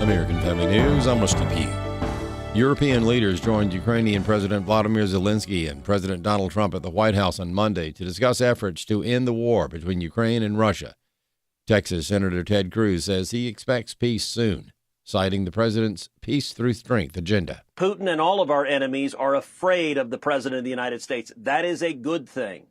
American Family News, I'm Rusty Pugh. European leaders joined Ukrainian President Vladimir Zelensky and President Donald Trump at the White House on Monday to discuss efforts to end the war between Ukraine and Russia. Texas Senator Ted Cruz says he expects peace soon, citing the president's Peace Through Strength agenda. Putin and all of our enemies are afraid of the president of the United States. That is a good thing.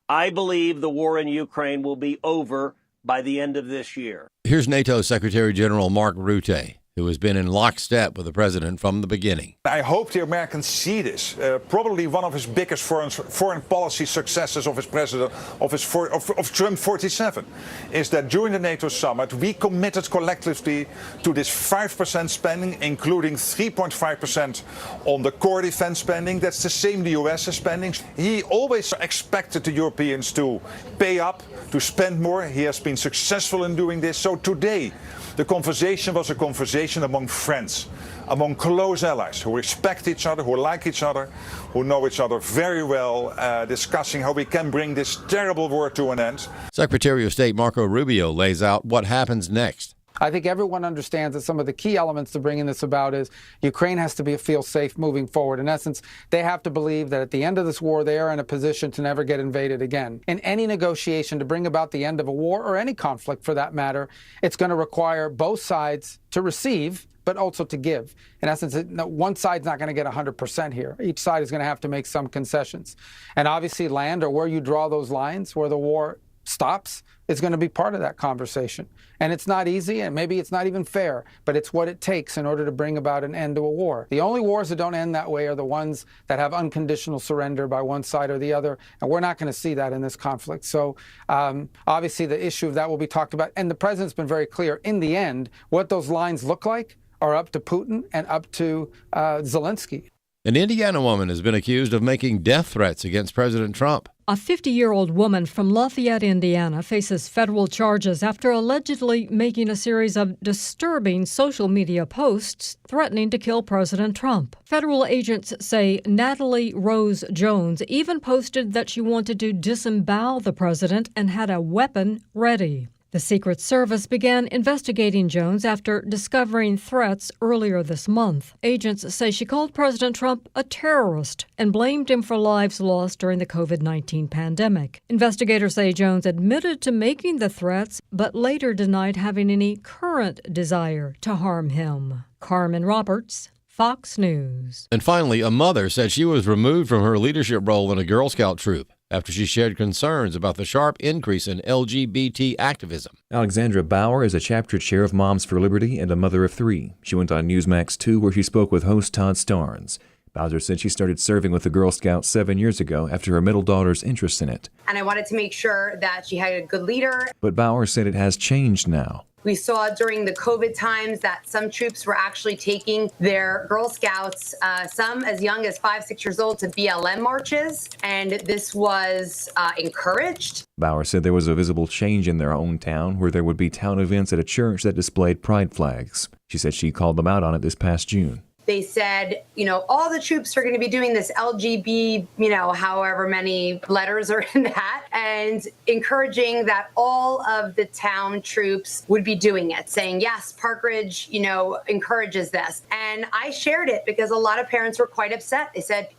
I believe the war in Ukraine will be over by the end of this year. Here's NATO Secretary General Mark Rutte, who has been in lockstep with the president from the beginning. I hope the Americans see this. Probably one of his biggest foreign policy successes of his president, of Trump 47, is that during the NATO summit, we committed collectively to this 5% spending, including 3.5% on the core defense spending. That's the same the US is spending. He always expected the Europeans to pay up, to spend more. He has been successful in doing this. So today, the conversation was a conversation among friends, among close allies who respect each other, who like each other, who know each other very well, discussing how we can bring this terrible war to an end. Secretary of State Marco Rubio lays out what happens next. I think everyone understands that some of the key elements to bringing this about is Ukraine has to feel safe moving forward. In essence, they have to believe that at the end of this war, they are in a position to never get invaded again. In any negotiation to bring about the end of a war, or any conflict for that matter, it's going to require both sides to receive, but also to give. In essence, one side's not going to get 100% here. Each side is going to have to make some concessions. And obviously land, or where you draw those lines, where the war stops, is going to be part of that conversation. And it's not easy, and maybe it's not even fair, but it's what it takes in order to bring about an end to a war. The only wars that don't end that way are the ones that have unconditional surrender by one side or the other, and we're not going to see that in this conflict. So obviously the issue of that will be talked about, and the president's been very clear. In the end, what those lines look like are up to Putin and up to Zelensky. An Indiana woman has been accused of making death threats against President Trump. A 50-year-old woman from Lafayette, Indiana, faces federal charges after allegedly making a series of disturbing social media posts threatening to kill President Trump. Federal agents say Natalie Rose Jones even posted that she wanted to disembowel the president and had a weapon ready. The Secret Service began investigating Jones after discovering threats earlier this month. Agents say she called President Trump a terrorist and blamed him for lives lost during the COVID-19 pandemic. Investigators say Jones admitted to making the threats, but later denied having any current desire to harm him. Carmen Roberts, Fox News. And finally, a mother said she was removed from her leadership role in a Girl Scout troop after she shared concerns about the sharp increase in LGBT activism. Alexandra Bauer is a chapter chair of Moms for Liberty and a mother of three. She went on Newsmax 2, where she spoke with host Todd Starnes. Bowser said she started serving with the Girl Scouts 7 years ago after her middle daughter's interest in it. And I wanted to make sure that she had a good leader. But Bauer said it has changed now. We saw during the COVID times that some troops were actually taking their Girl Scouts, some as young as 5, 6 years old, to BLM marches, and this was encouraged. Bauer said there was a visible change in their own town, where there would be town events at a church that displayed pride flags. She said she called them out on it this past June. They said, all the troops are going to be doing this LGB, however many letters are in that, and encouraging that all of the town troops would be doing it, saying, yes, Park Ridge, encourages this. And I shared it because a lot of parents were quite upset. They said,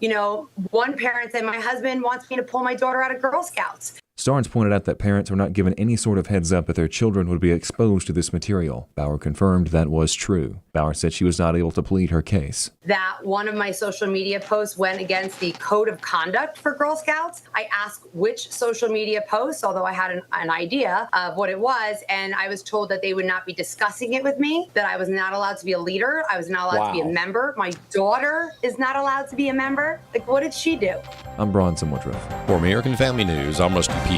one parent said, my husband wants me to pull my daughter out of Girl Scouts. Starnes pointed out that parents were not given any sort of heads up that their children would be exposed to this material. Bauer confirmed that was true. Bauer said she was not able to plead her case. That one of my social media posts went against the code of conduct for Girl Scouts. I asked which social media posts, although I had an idea of what it was, and I was told that they would not be discussing it with me, that I was not allowed to be a leader, I was not allowed to be a member. My daughter is not allowed to be a member. Like, what did she do? I'm Bronson Woodruff. For American Family News, I'm Rusty Pugh.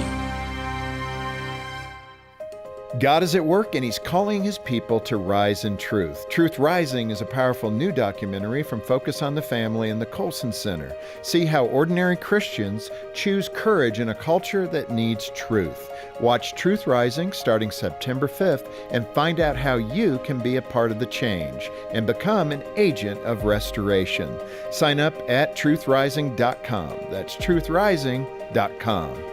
God is at work, and He's calling His people to rise in truth. Truth Rising is a powerful new documentary from Focus on the Family and the Colson Center. See how ordinary Christians choose courage in a culture that needs truth. Watch Truth Rising starting September 5th and find out how you can be a part of the change and become an agent of restoration. Sign up at truthrising.com. That's truthrising.com.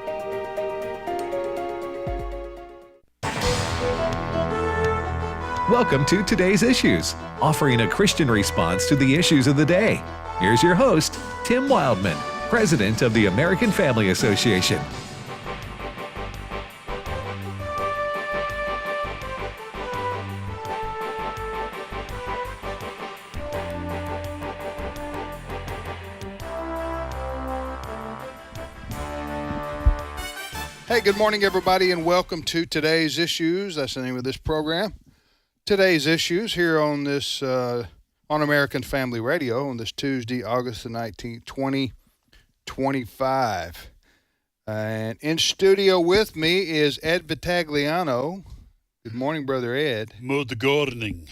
Welcome to Today's Issues, offering a Christian response to the issues of the day. Here's your host, Tim Wildman, President of the American Family Association. Hey, good morning, everybody, and welcome to Today's Issues. That's the name of this program. Today's Issues here on this on American Family Radio on this Tuesday, August the 19th, 2025. And in studio with me is Ed Vitagliano. Good morning, Brother Ed. Good morning.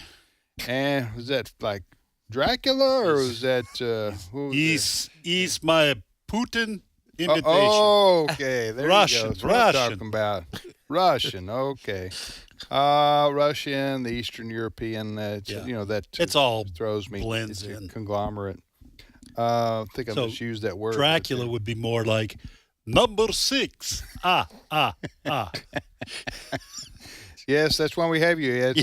And was that like Dracula, or was that He's my Putin imitation. Oh, okay. There Russian, you go. That's what I'm talking about. Russian, okay. Russian, the Eastern European, that it's all throws me. Blends it's in. A conglomerate. I think I just used that word. Dracula would be more like number 6. Yes, that's why we have you, Ed.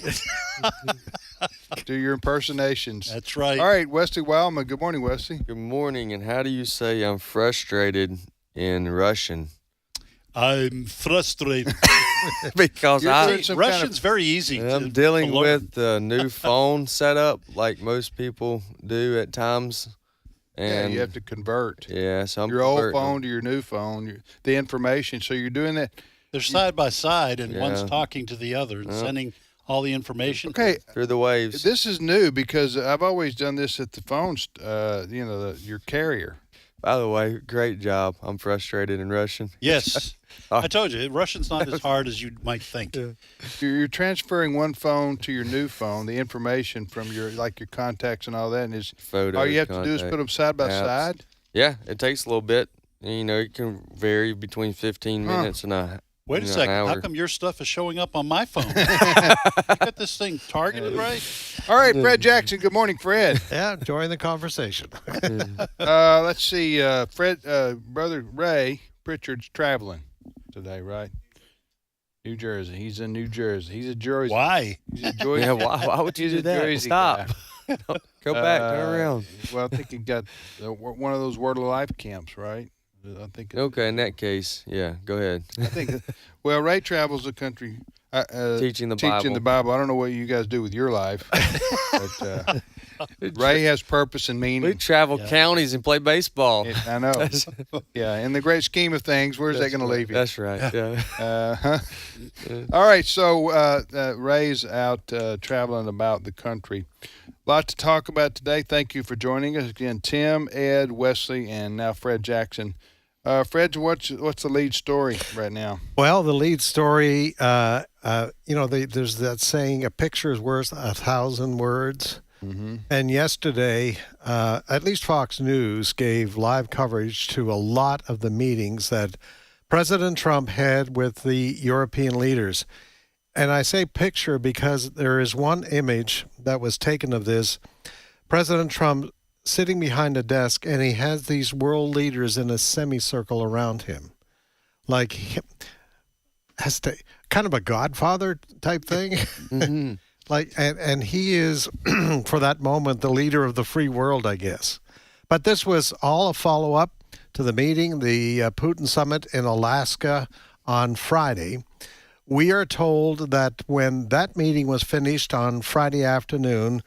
Do your impersonations. That's right. All right, Wesley Wildman. Good morning, Wesley. Good morning. And how do you say I'm frustrated in Russian? I'm frustrated. Because Russian's very easy. I'm dealing with the new phone setup like most people do at times. And you have to convert. Yeah, so I'm your old phone to your new phone, the information. So you're doing that. They're side by side, and one's talking to the other and sending all the information. Okay, through the waves. This is new because I've always done this at the phone. Your carrier. By the way, great job. I'm frustrated in Russian. Yes. I told you, Russian's not as hard as you might think. You're transferring one phone to your new phone, the information from your contacts and all that, and all you have to do is put them side by side? Yeah, it takes a little bit. It can vary between 15 minutes and a Wait a second. hour. How come your stuff is showing up on my phone? You got this thing targeted right? All right, Fred Jackson. Good morning, Fred. Yeah, enjoying the conversation. Let's see. Fred, Brother Ray Pritchard's traveling today, right? New Jersey. He's in New Jersey. He's a Jersey. Why? He's a Jersey. Yeah, why would you do that? Jersey Stop. guy. Go back. Turn around. Well, I think he got one of those Word of Life camps, right? I think. Okay, in that case, yeah, go ahead. I think. Well, Ray travels the country teaching the Bible. I don't know what you guys do with your life, but Ray has purpose and meaning. We travel counties and play baseball. I know. Yeah, in the great scheme of things, where's that going to leave you? That's right. Yeah. All right, so Ray's out traveling about the country. A lot to talk about today. Thank you for joining us again, Tim, Ed, Wesley, and now Fred Jackson. Fred, what's the lead story right now? Well, the lead story, there's that saying, a picture is worth 1,000 words. Mm-hmm. And yesterday, at least Fox News gave live coverage to a lot of the meetings that President Trump had with the European leaders. And I say picture because there is one image that was taken of this. President Trump sitting behind a desk, and he has these world leaders in a semicircle around him. Kind of a Godfather type thing. Mm-hmm. And he is, for that moment, the leader of the free world, I guess. But this was all a follow-up to the meeting, the Putin summit in Alaska on Friday. We are told that when that meeting was finished on Friday afternoon,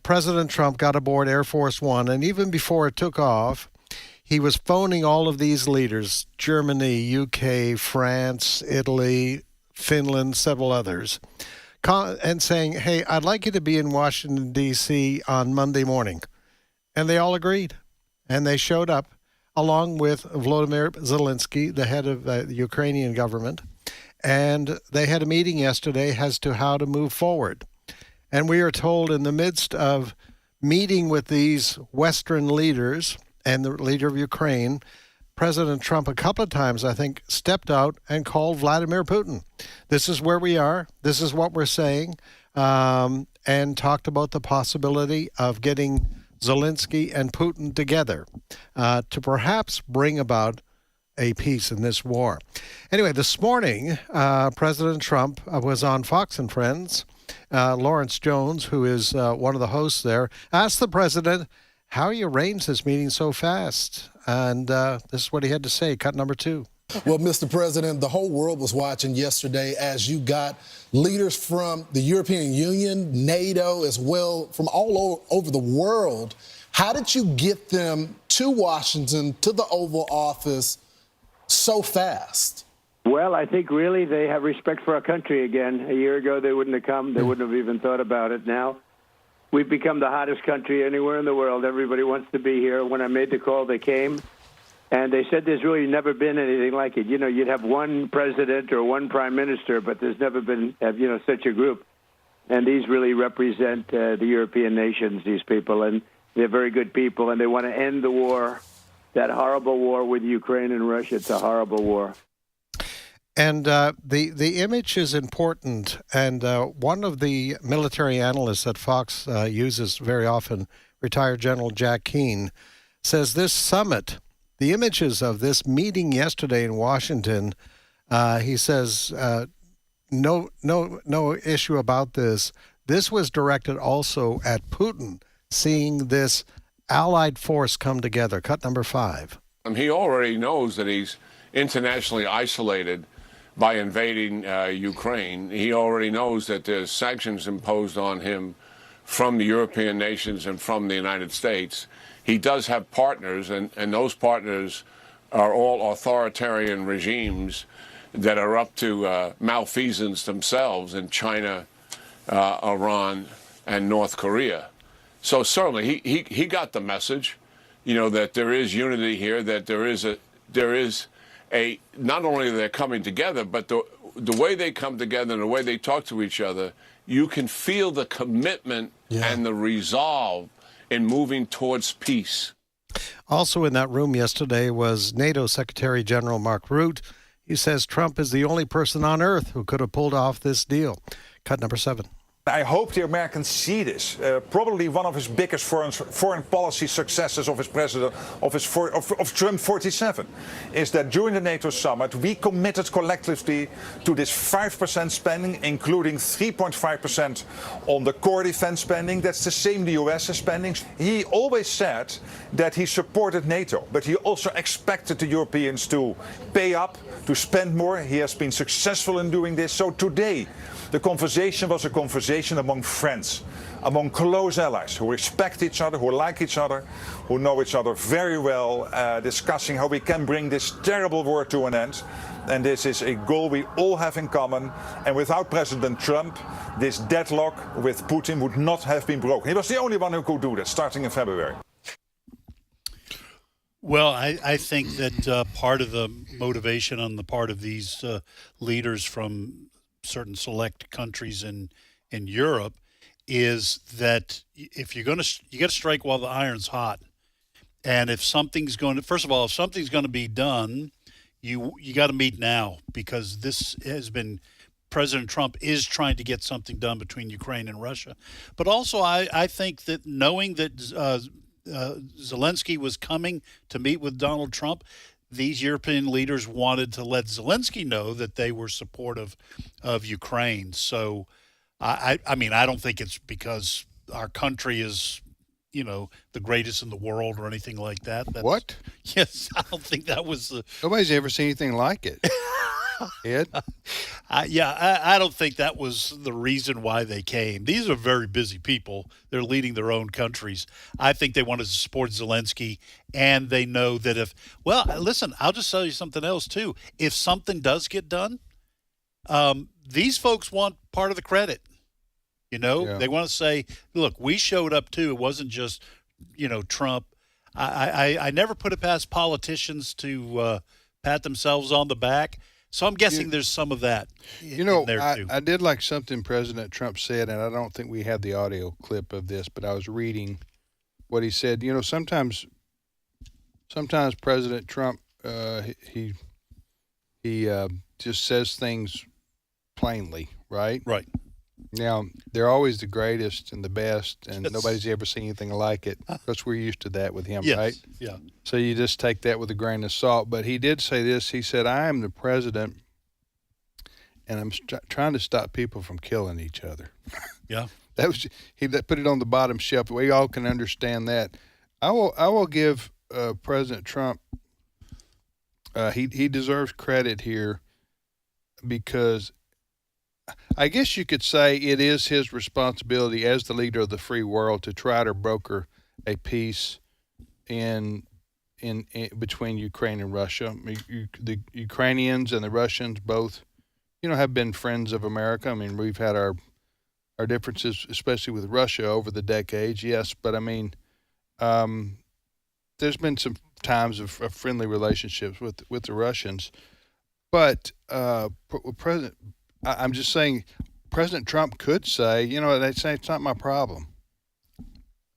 President Trump got aboard Air Force One, and even before it took off, he was phoning all of these leaders, Germany, UK, France, Italy, Finland, several others, and saying, hey, I'd like you to be in Washington, D.C. on Monday morning. And they all agreed, and they showed up, along with Volodymyr Zelensky, the head of the Ukrainian government, and they had a meeting yesterday as to how to move forward. And we are told in the midst of meeting with these Western leaders and the leader of Ukraine, President Trump a couple of times, I think, stepped out and called Vladimir Putin. This is where we are. This is what we're saying, and talked about the possibility of getting Zelensky and Putin together to perhaps bring about a peace in this war. Anyway, this morning, President Trump was on Fox and Friends. Lawrence Jones, who is one of the hosts there, asked the president how he arranged this meeting so fast. And this is what he had to say, cut number 2. Well, Mr. President, the whole world was watching yesterday as you got leaders from the European Union, NATO, as well, from all over the world. How did you get them to Washington, to the Oval Office, so fast? Well, I think really they have respect for our country again. A year ago, they wouldn't have come. They wouldn't have even thought about it. Now, we've become the hottest country anywhere in the world. Everybody wants to be here. When I made the call, they came. And they said there's really never been anything like it. You know, you'd have one president or one prime minister, but there's never been, such a group. And these really represent the European nations, these people. And they're very good people, and they want to end the war, that horrible war with Ukraine and Russia. It's a horrible war. And the image is important. And one of the military analysts that Fox uses very often, retired General Jack Keane, says this summit, the images of this meeting yesterday in Washington, he says, no issue about this. This was directed also at Putin, seeing this allied force come together. Cut number 5. He already knows that he's internationally isolated by invading Ukraine. He already knows that there's sanctions imposed on him from the European nations and from the United States. He does have partners, and those partners are all authoritarian regimes that are up to malfeasance themselves in China, Iran, and North Korea. So certainly he got the message, that there is unity here, that there is a not only they're coming together, but the way they come together and the way they talk to each other, you can feel the commitment and the resolve in moving towards peace. Also in that room yesterday was NATO Secretary General Mark Rutte. He says Trump is the only person on earth who could have pulled off this deal. Cut number 7. I hope the Americans see this. Probably one of his biggest foreign policy successes of his president, of Trump 47, is that during the NATO summit, we committed collectively to this 5% spending, including 3.5% on the core defense spending. That's the same the US is spending. He always said that he supported NATO, but he also expected the Europeans to pay up, to spend more. He has been successful in doing this. So today, the conversation was a conversation among friends, among close allies who respect each other, who like each other, who know each other very well, discussing how we can bring this terrible war to an end. And this is a goal we all have in common. And without President Trump, this deadlock with Putin would not have been broken. He was the only one who could do that, starting in February. Well, I think that part of the motivation on the part of these leaders from certain select countries in Europe is that if you got to strike while the iron's hot, and if something's going to be done, you got to meet now, because this has been, President Trump is trying to get something done between Ukraine and Russia. But also, I think that knowing that Zelensky was coming to meet with Donald Trump, these European leaders wanted to let Zelensky know that they were supportive of Ukraine. So, I mean, I don't think it's because our country is, the greatest in the world or anything like that. What? Yes, I don't think that was the... Nobody's ever seen anything like it. Ed? I don't think that was the reason why they came. These are very busy people. They're leading their own countries. I think they wanted to support Zelensky, and they know that listen, I'll just tell you something else, too. If something does get done, these folks want part of the credit. They want to say, look, we showed up, too. It wasn't just, Trump. I never put it past politicians to pat themselves on the back. So I'm guessing there's some of that in there, too. I did like something President Trump said, and I don't think we have the audio clip of this, but I was reading what he said. Sometimes President Trump, he just says things plainly, right? Right. Now, they're always the greatest and the best, and nobody's ever seen anything like it. Because we're used to that with him, Yes. right? Yeah. So you just take that with a grain of salt. But he did say this. He said, I am the president, and I'm trying to stop people from killing each other. Yeah. That was he put it on the bottom shelf. We all can understand that. I will give President Trump. He deserves credit here because I guess you could say it is his responsibility as the leader of the free world to try to broker a peace in between Ukraine and Russia. The Ukrainians and the Russians both, have been friends of America. I mean, we've had our differences, especially with Russia, over the decades. Yes, but I mean, there's been some times of friendly relationships with the Russians, but I'm just saying, President Trump could say, they say it's not my problem,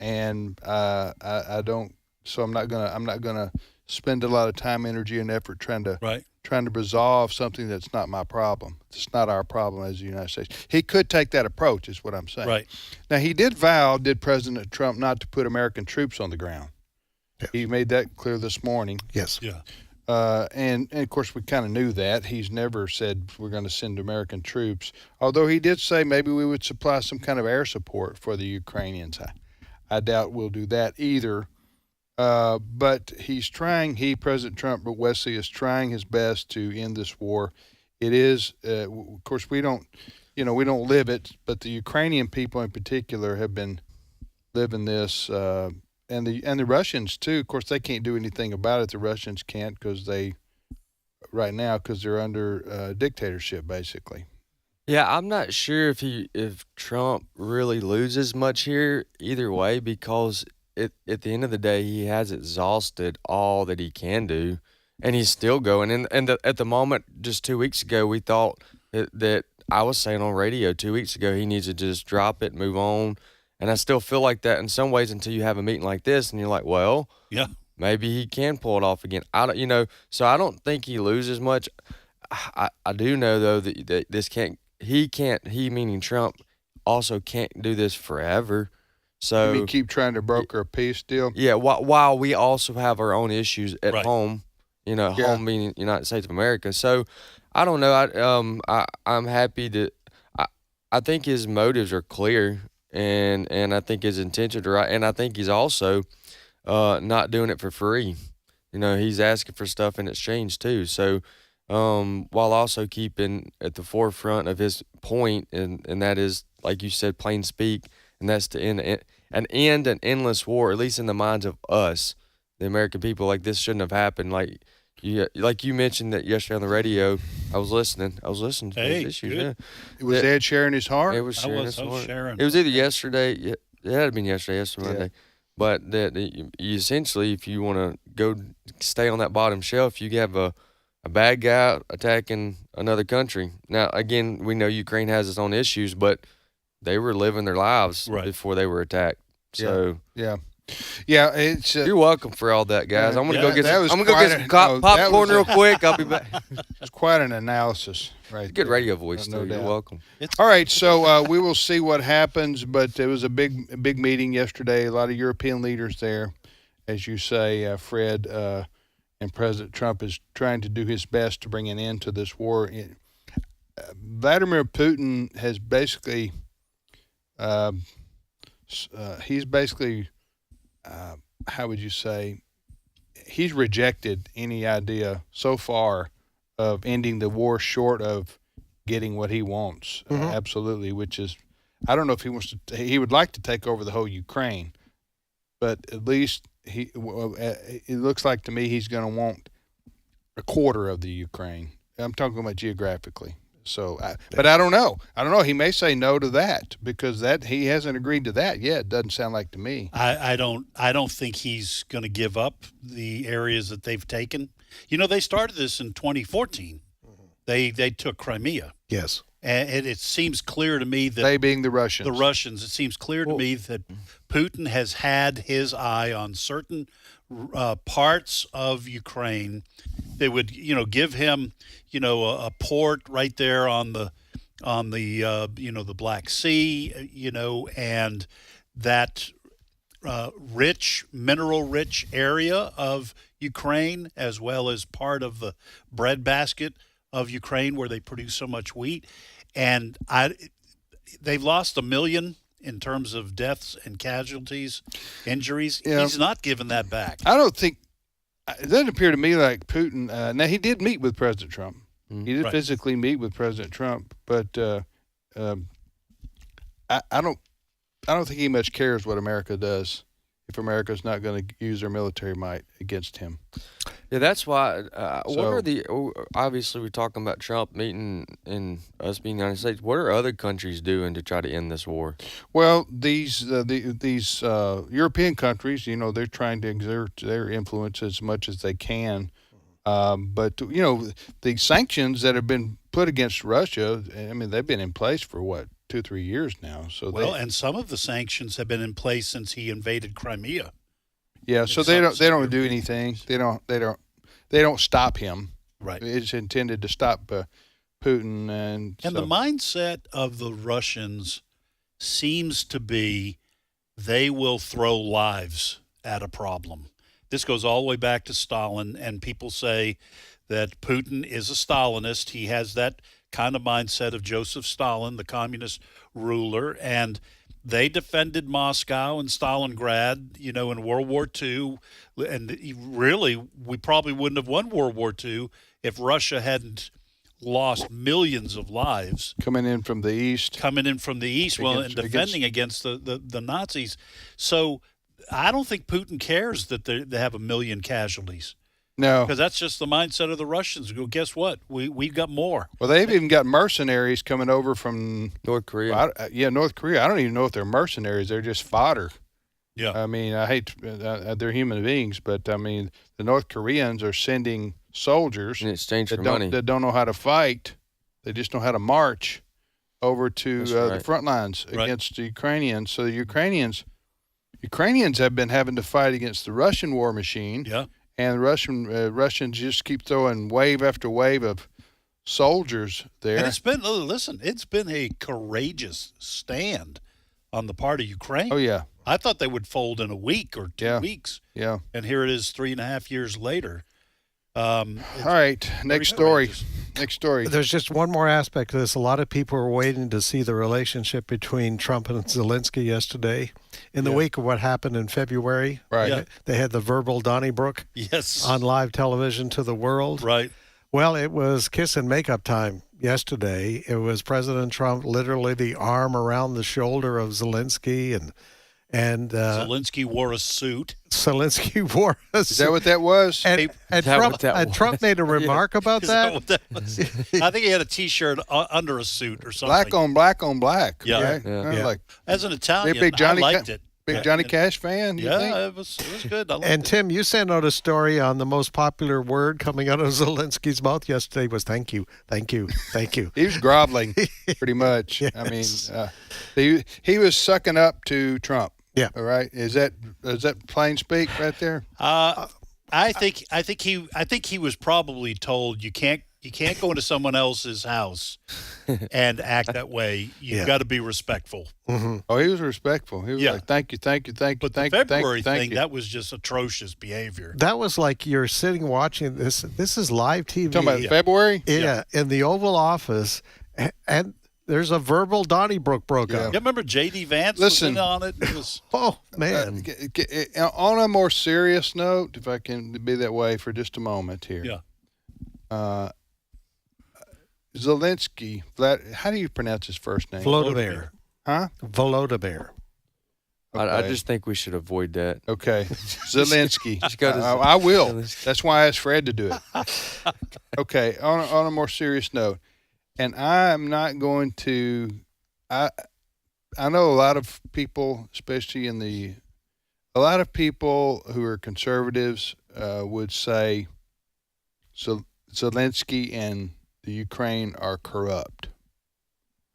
and I don't. So I'm not gonna spend a lot of time, energy, and effort trying to resolve something that's not my problem. It's not our problem as the United States. He could take that approach, is what I'm saying. Right. Now did President Trump not to put American troops on the ground? Yes. He made that clear this morning. Yes. Yeah. And of course, we kind of knew that. He's never said we're going to send American troops, although he did say maybe we would supply some kind of air support for the Ukrainians. I doubt we'll do that either. But he's trying, President Trump, but Wesley is trying his best to end this war. It is, of course, we don't live it, but the Ukrainian people in particular have been living this, and the Russians too. Of course, they can't do anything about it. The Russians can't because they're under dictatorship, basically. Yeah, I'm not sure if Trump really loses much here either way, because at the end of the day, he has exhausted all that he can do, and he's still going. And at the moment, just 2 weeks ago, we thought that I was saying on radio 2 weeks ago, he needs to just drop it, move on. And I still feel like that in some ways until you have a meeting like this, and you're like, well, yeah, maybe he can pull it off again. So I don't think he loses much. I do know though that this he meaning Trump also can't do this forever. So You mean keep trying to broker a peace deal? Yeah, while we also have our own issues at home, home meaning United States of America. So I don't know. I'm happy to. I think his motives are clear, and I think his intentions are right, and I think he's also not doing it for free. He's asking for stuff in exchange too. So while also keeping at the forefront of his point, and that is, like you said, plain speak. And that's to end an endless war, at least in the minds of us, the American people. Like, this shouldn't have happened. Like you mentioned that yesterday on the radio. I was listening to these issues. Yeah. It was Ed sharing his heart? It was sharing his heart. Sharing. It was either yesterday. It had been yesterday Monday. But that you essentially, if you want to go stay on that bottom shelf, you have a bad guy attacking another country. Now, again, we know Ukraine has its own issues, but they were living their lives before they were attacked. So yeah. It's you're welcome for all that, guys. I'm gonna go get some popcorn real quick. I'll be back. It's quite an analysis, right? Good radio voice, no though. doubt. You're welcome. All right, so we will see what happens. But it was a big meeting yesterday. A lot of European leaders there, as you say, Fred. And President Trump is trying to do his best to bring an end to this war. Vladimir Putin has basically. He's basically, how would you say, he's rejected any idea so far of ending the war short of getting what he wants. Absolutely, which is, I don't know if he would like to take over the whole Ukraine, but at least it looks like to me he's going to want a quarter of the Ukraine. I'm talking about geographically. So, but I don't know. He may say no to that because he hasn't agreed to that yet. It doesn't sound like to me. I don't think he's going to give up the areas that they've taken. They started this in 2014. They took Crimea. Yes. And it seems clear to me that they being the Russians. The Russians. It seems clear to me that Putin has had his eye on certain parts of Ukraine. They would, give him, a port right there on the on the the Black Sea, and that mineral-rich area of Ukraine, as well as part of the breadbasket of Ukraine where they produce so much wheat. And they've lost 1 million in terms of deaths and casualties, injuries. Yeah. He's not giving that back. I don't think it doesn't appear to me like Putin. Now he did meet with President Trump. He did physically meet with President Trump, but I don't think he much cares what America does if America's not going to use their military might against him. Yeah, that's why. Obviously, we're talking about Trump meeting and us being the United States. What are other countries doing to try to end this war? Well, these European countries, they're trying to exert their influence as much as they can. But the sanctions that have been put against Russia, I mean, they've been in place for 2-3 years now. So and some of the sanctions have been in place since he invaded Crimea. Yeah, so they don't do anything. They don't stop him. Right. It's intended to stop Putin and the mindset of the Russians seems to be they will throw lives at a problem. This goes all the way back to Stalin, and people say that Putin is a Stalinist. He has that kind of mindset of Joseph Stalin, the communist ruler, and they defended Moscow and Stalingrad, in World War II. And really, we probably wouldn't have won World War II if Russia hadn't lost millions of lives. Coming in from the east, and defending against the Nazis. So I don't think Putin cares that they have 1 million casualties. No. Because that's just the mindset of the Russians. Go, guess what? We've got more. Well, they've even got mercenaries coming over from North Korea. North Korea. I don't even know if they're mercenaries. They're just fodder. Yeah. I mean, I hate they're human beings, but I mean, the North Koreans are sending soldiers in exchange for money that don't know how to fight. They just know how to march over to the front lines against the Ukrainians. So the Ukrainians have been having to fight against the Russian war machine. Yeah. And the Russians just keep throwing wave after wave of soldiers there. And it's been a courageous stand on the part of Ukraine. Oh, yeah. I thought they would fold in a week or 2 weeks. Yeah. And here it is 3.5 years later. All right. Next story. There's just one more aspect to this. A lot of people were waiting to see the relationship between Trump and Zelensky yesterday. In the wake of what happened in February, they had the verbal Donnybrook on live television to the world. Right. Well, it was kiss and makeup time yesterday. It was President Trump literally the arm around the shoulder of Zelensky, and Zelensky wore a suit. Is that what that was? And Trump made a remark about that? Is that what that was? I think he had a T-shirt under a suit or something. Black on black on black. Yeah. Right? Like, as an Italian, I liked it. Big Johnny Cash fan? You think? It was good. I liked and it. Tim, you sent out a story on the most popular word coming out of Zelensky's mouth yesterday was thank you, thank you, thank you. He was groveling, pretty much. Yes. I mean, he was sucking up to Trump. Yeah. All right. Is that plain speak right there? I think he was probably told you can't go into someone else's house and act that way. You've got to be respectful. Mm-hmm. Oh, he was respectful. He was like, thank you. But the February thing, that was just atrocious behavior. That was like you're sitting watching this. This is live TV. Talking about February? Yeah, in the Oval Office, and there's a verbal Donnybrook broke up. You remember J.D. Vance was in on it? It was, oh, man. On a more serious note, if I can be that way for just a moment here. Yeah. Zelensky, how do you pronounce his first name? Volodymyr. Huh? Volodymyr. Okay. I just think we should avoid that. Okay. Zelensky. I will. That's why I asked Fred to do it. Okay. On a more serious note, and I'm not going to I know a lot of people, especially a lot of people who are conservatives would say Zelensky and the Ukraine are corrupt.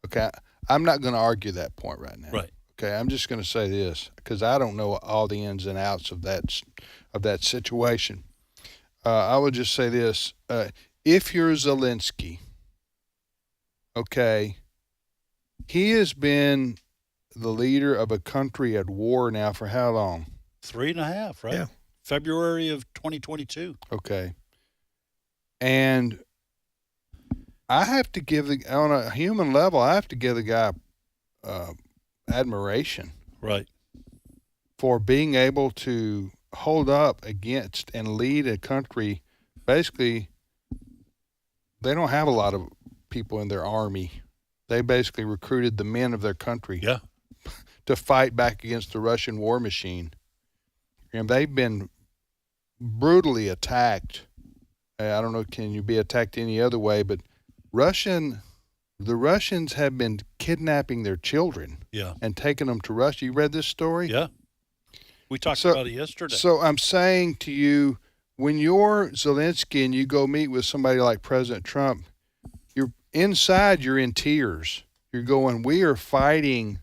Okay, I'm not going to argue that point right now. Right. Okay, I'm just going to say this because I don't know all the ins and outs of that situation. I would just say this: if you're Zelensky, okay, He has been the leader of a country at war now for how long? 3.5, right? Yeah. February of 2022. Okay. And I have to give on a human level, I have to give the guy admiration. Right. For being able to hold up against and lead a country. Basically, they don't have a lot of people in their army. They basically recruited the men of their country to fight back against the Russian war machine. And they've been brutally attacked. I don't know, can you be attacked any other way, but the Russians have been kidnapping their children and taking them to Russia. You read this story? Yeah. We talked about it yesterday. So I'm saying to you, when you're Zelensky and you go meet with somebody like President Trump, you're in tears. You're going, we are fighting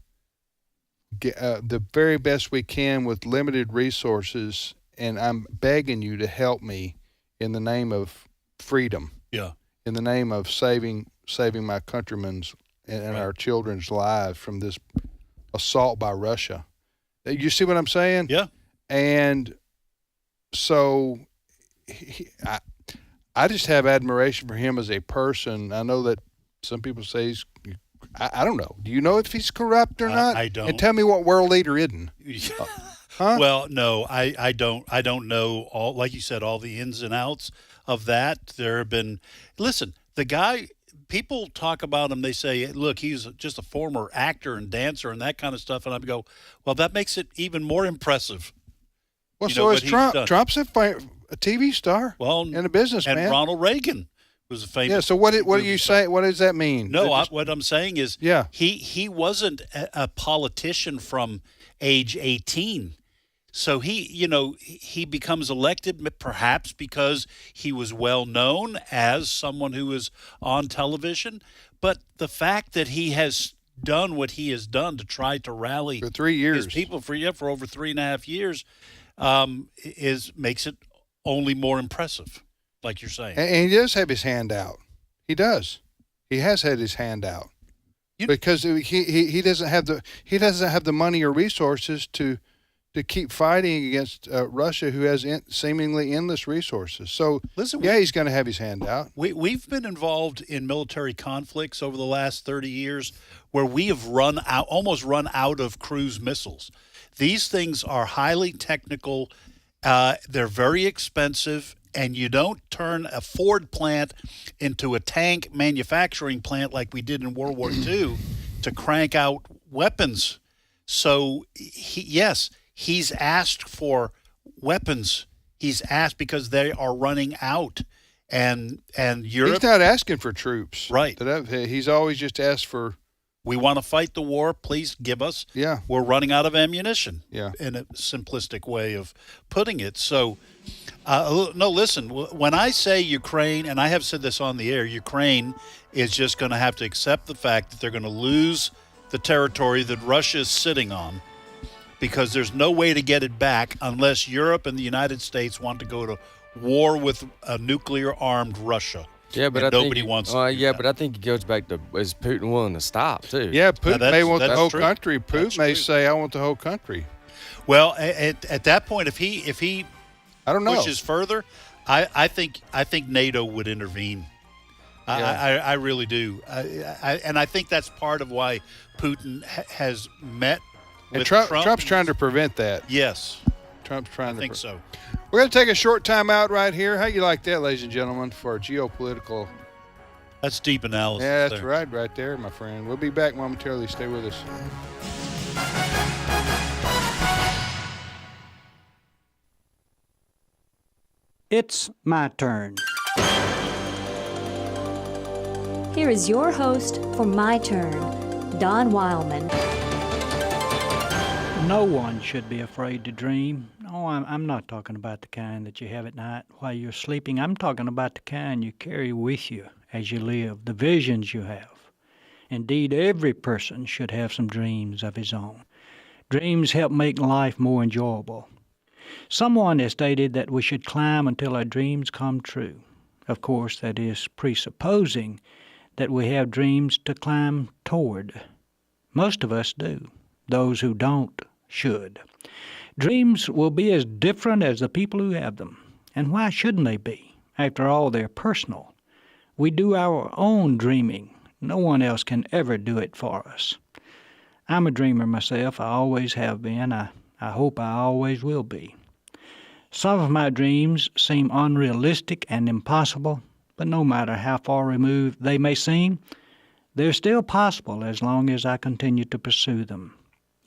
the very best we can with limited resources, and I'm begging you to help me in the name of freedom. Yeah. In the name of saving my countrymen's and our children's lives from this assault by Russia. You see what I'm saying? Yeah. And so I just have admiration for him as a person. I know that some people say I don't know. Do you know if he's corrupt or not? I don't. And tell me what world leader isn't. Huh? Well, no, I don't know all, like you said, all the ins and outs of that. There have been, listen, the guy, people talk about him, they say, look, he's just a former actor and dancer and that kind of stuff. And I go, well, that makes it even more impressive. Well, so is Trump. Trump's a TV star and a businessman. And Ronald Reagan was a famous. Yeah, so what do you say? What does that mean? No, what I'm saying is he wasn't a politician from age 18. So he becomes elected perhaps because he was well known as someone who was on television. But the fact that he has done what he has done to try to rally for 3 years, his people for over 3.5 years, makes it only more impressive, like you're saying. And he does have his hand out. He does. He has had his hand out because he doesn't have the money or resources to keep fighting against Russia, who has seemingly endless resources. So, listen, he's going to have his hand out. We've been involved in military conflicts over the last 30 years where we have almost run out of cruise missiles. These things are highly technical. They're very expensive, and you don't turn a Ford plant into a tank manufacturing plant like we did in World War II to crank out weapons. So, he's asked for weapons. He's asked because they are running out, and Europe. He's not asking for troops, right? He's always just asked for. We want to fight the war. Please give us. Yeah. We're running out of ammunition. Yeah. In a simplistic way of putting it. So, no, listen. When I say Ukraine, and I have said this on the air, Ukraine is just going to have to accept the fact that they're going to lose the territory that Russia is sitting on, because there's no way to get it back unless Europe and the United States want to go to war with a nuclear-armed Russia. Yeah, but nobody wants to. But I think it goes back to, is Putin willing to stop too? Yeah, Putin may want the whole country. Putin may say, "I want the whole country." Well, at that point, if he I don't know, pushes further, I think NATO would intervene. Yeah. I really do, and I think that's part of why Putin has met. And Trump's trying to prevent that. Yes. Trump's trying to. I think so. We're going to take a short time out right here. How you like that, ladies and gentlemen, for geopolitical? That's deep analysis. Yeah, that's right there, my friend. We'll be back momentarily. Stay with us. It's my turn. Here is your host for My Turn, Don Wildman. No one should be afraid to dream. No, I'm not talking about the kind that you have at night while you're sleeping. I'm talking about the kind you carry with you as you live, the visions you have. Indeed, every person should have some dreams of his own. Dreams help make life more enjoyable. Someone has stated that we should climb until our dreams come true. Of course, that is presupposing that we have dreams to climb toward. Most of us do. Those who don't should. Dreams will be as different as the people who have them. And why shouldn't they be? After all, they're personal. We do our own dreaming. No one else can ever do it for us. I'm a dreamer myself. I always have been. I hope I always will be. Some of my dreams seem unrealistic and impossible, but no matter how far removed they may seem, they're still possible as long as I continue to pursue them.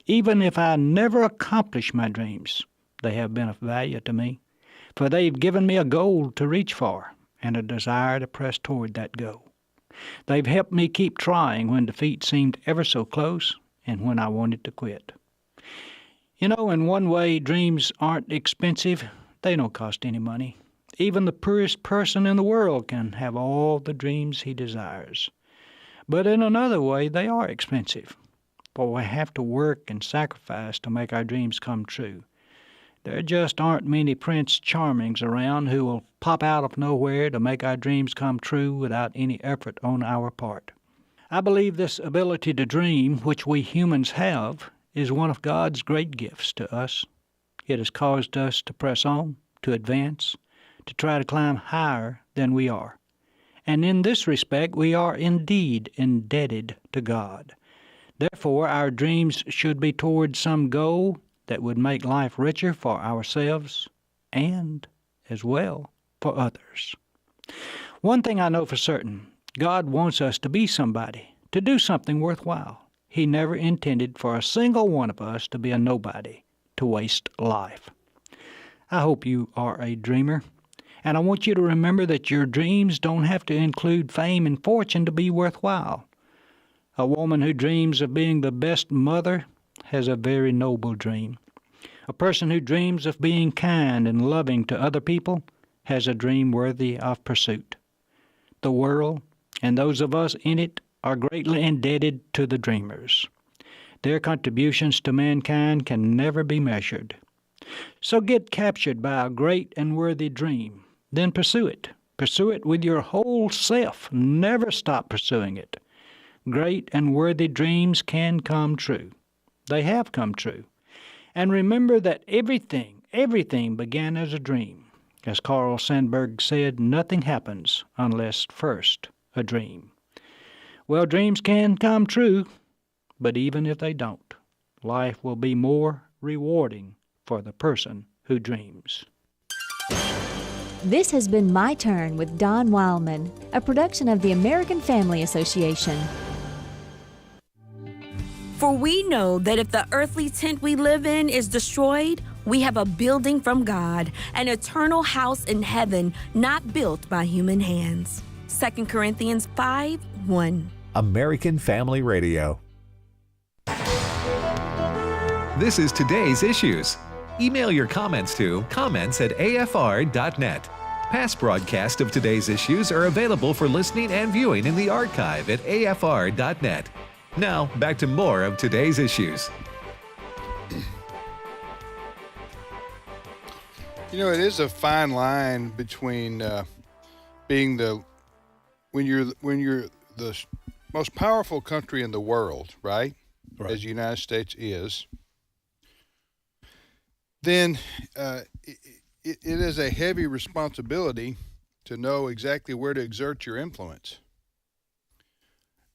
Even if I never accomplish my dreams, they have been of value to me, for they've given me a goal to reach for and a desire to press toward that goal. They've helped me keep trying when defeat seemed ever so close and when I wanted to quit. You know, in one way, dreams aren't expensive. They don't cost any money. Even the poorest person in the world can have all the dreams he desires. But in another way, they are expensive, for we have to work and sacrifice to make our dreams come true. There just aren't many Prince Charmings around who will pop out of nowhere to make our dreams come true without any effort on our part. I believe this ability to dream, which we humans have, is one of God's great gifts to us. It has caused us to press on, to advance, to try to climb higher than we are. And in this respect, we are indeed indebted to God. Therefore, our dreams should be toward some goal that would make life richer for ourselves and, as well, for others. One thing I know for certain, God wants us to be somebody, to do something worthwhile. He never intended for a single one of us to be a nobody, to waste life. I hope you are a dreamer, and I want you to remember that your dreams don't have to include fame and fortune to be worthwhile. A woman who dreams of being the best mother has a very noble dream. A person who dreams of being kind and loving to other people has a dream worthy of pursuit. The world, and those of us in it, are greatly indebted to the dreamers. Their contributions to mankind can never be measured. So get captured by a great and worthy dream. Then pursue it. Pursue it with your whole self. Never stop pursuing it. Great and worthy dreams can come true. They have come true. And remember that everything began as a dream. As Carl Sandburg said, nothing happens unless first a dream. Well, dreams can come true, but even if they don't, life will be more rewarding for the person who dreams. This has been My Turn with Don Wildman, a production of the American Family Association. For we know that if the earthly tent we live in is destroyed, we have a building from God, an eternal house in heaven, not built by human hands. 2 Corinthians 5:1. American Family Radio. This is today's issues. Email your comments to comments@afr.net. Past broadcasts of today's issues are available for listening and viewing in the archive at afr.net. Now, back to more of today's issues. You know, it is a fine line between being when you're the most powerful country in the world, right? As the United States is, then it is a heavy responsibility to know exactly where to exert your influence.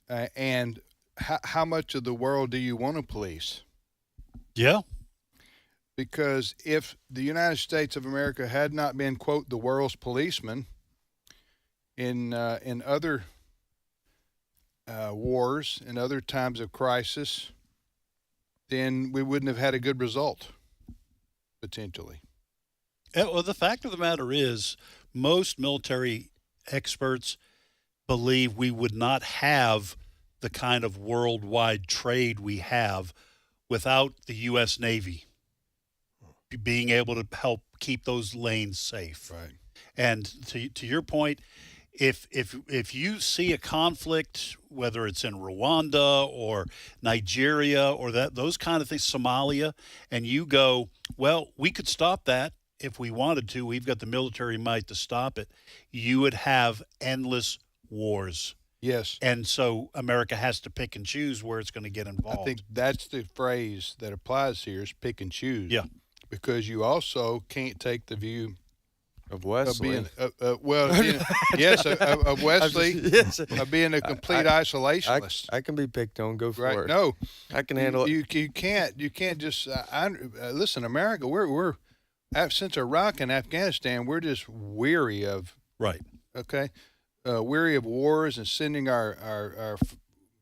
And how much of the world do you want to police? Yeah. Because if the United States of America had not been, quote, the world's policeman in other wars and other times of crisis, then we wouldn't have had a good result, potentially. Well, the fact of the matter is, most military experts believe we would not have the kind of worldwide trade we have without the U.S. Navy being able to help keep those lanes safe. Right. And to your point, if you see a conflict, whether it's in Rwanda or Nigeria or those kind of things, Somalia, and you go, well, we could stop that if we wanted to. We've got the military might to stop it. You would have endless wars. Yes. And so America has to pick and choose where it's going to get involved. I think that's the phrase that applies here is pick and choose. Yeah. Because you also can't take the view of Wesley. Of Wesley, of being a complete isolationist. I can be picked on. Go for right. it. No, I can handle it. You can't just listen. America, we're since Iraq and Afghanistan, we're just weary of Okay, weary of wars and sending our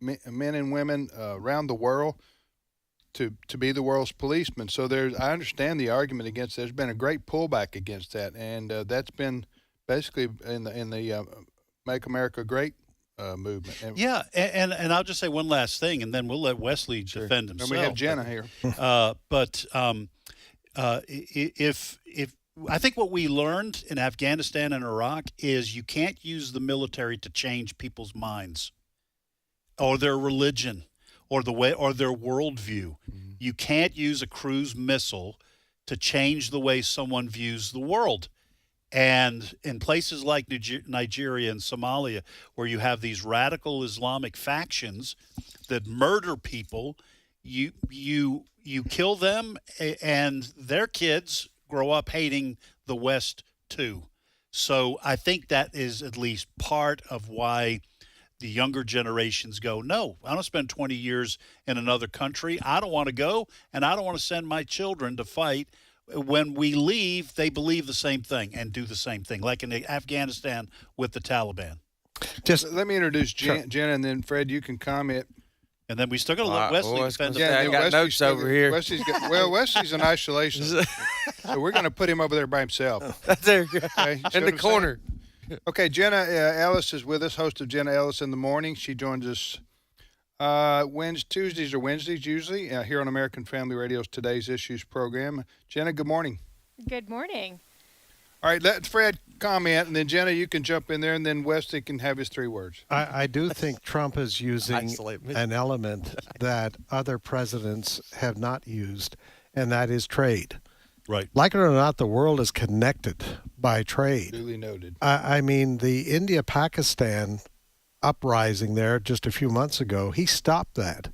men and women around the world to be the world's policemen. So I understand the argument against that. There's been a great pullback against that, and that's been basically in the Make America Great movement. And I'll just say one last thing, and then we'll let Wesley defend himself. And we have Jenna here. If I think what we learned in Afghanistan and Iraq is you can't use the military to change people's minds or their religion or their worldview. Mm-hmm. You can't use a cruise missile to change the way someone views the world. And in places like Nigeria and Somalia, where you have these radical Islamic factions that murder people, you kill them, and their kids grow up hating the West too. So I think that is at least part of why the younger generations go, no, I don't spend 20 years in another country. I don't want to go, and I don't want to send my children to fight. When we leave, they believe the same thing and do the same thing, like in Afghanistan with the Taliban. Just let me introduce Jenna, and then Fred, you can comment. And then we still got to let Wesley defend. I got notes over here. Wesley's an isolationist, so we're going to put him over there by himself. There you go. Okay, in the corner. Okay, Jenna Ellis is with us, host of Jenna Ellis in the Morning. She joins us Tuesdays or Wednesdays usually here on American Family Radio's Today's Issues program. Jenna, good morning. Good morning. All right, let Fred comment, and then Jenna, you can jump in there, and then Wesley can have his 3 words. I do think Trump is using an element that other presidents have not used, and that is trade. Right. Like it or not, the world is connected by trade. Duly noted. I mean, the India-Pakistan uprising there just a few months ago, he stopped that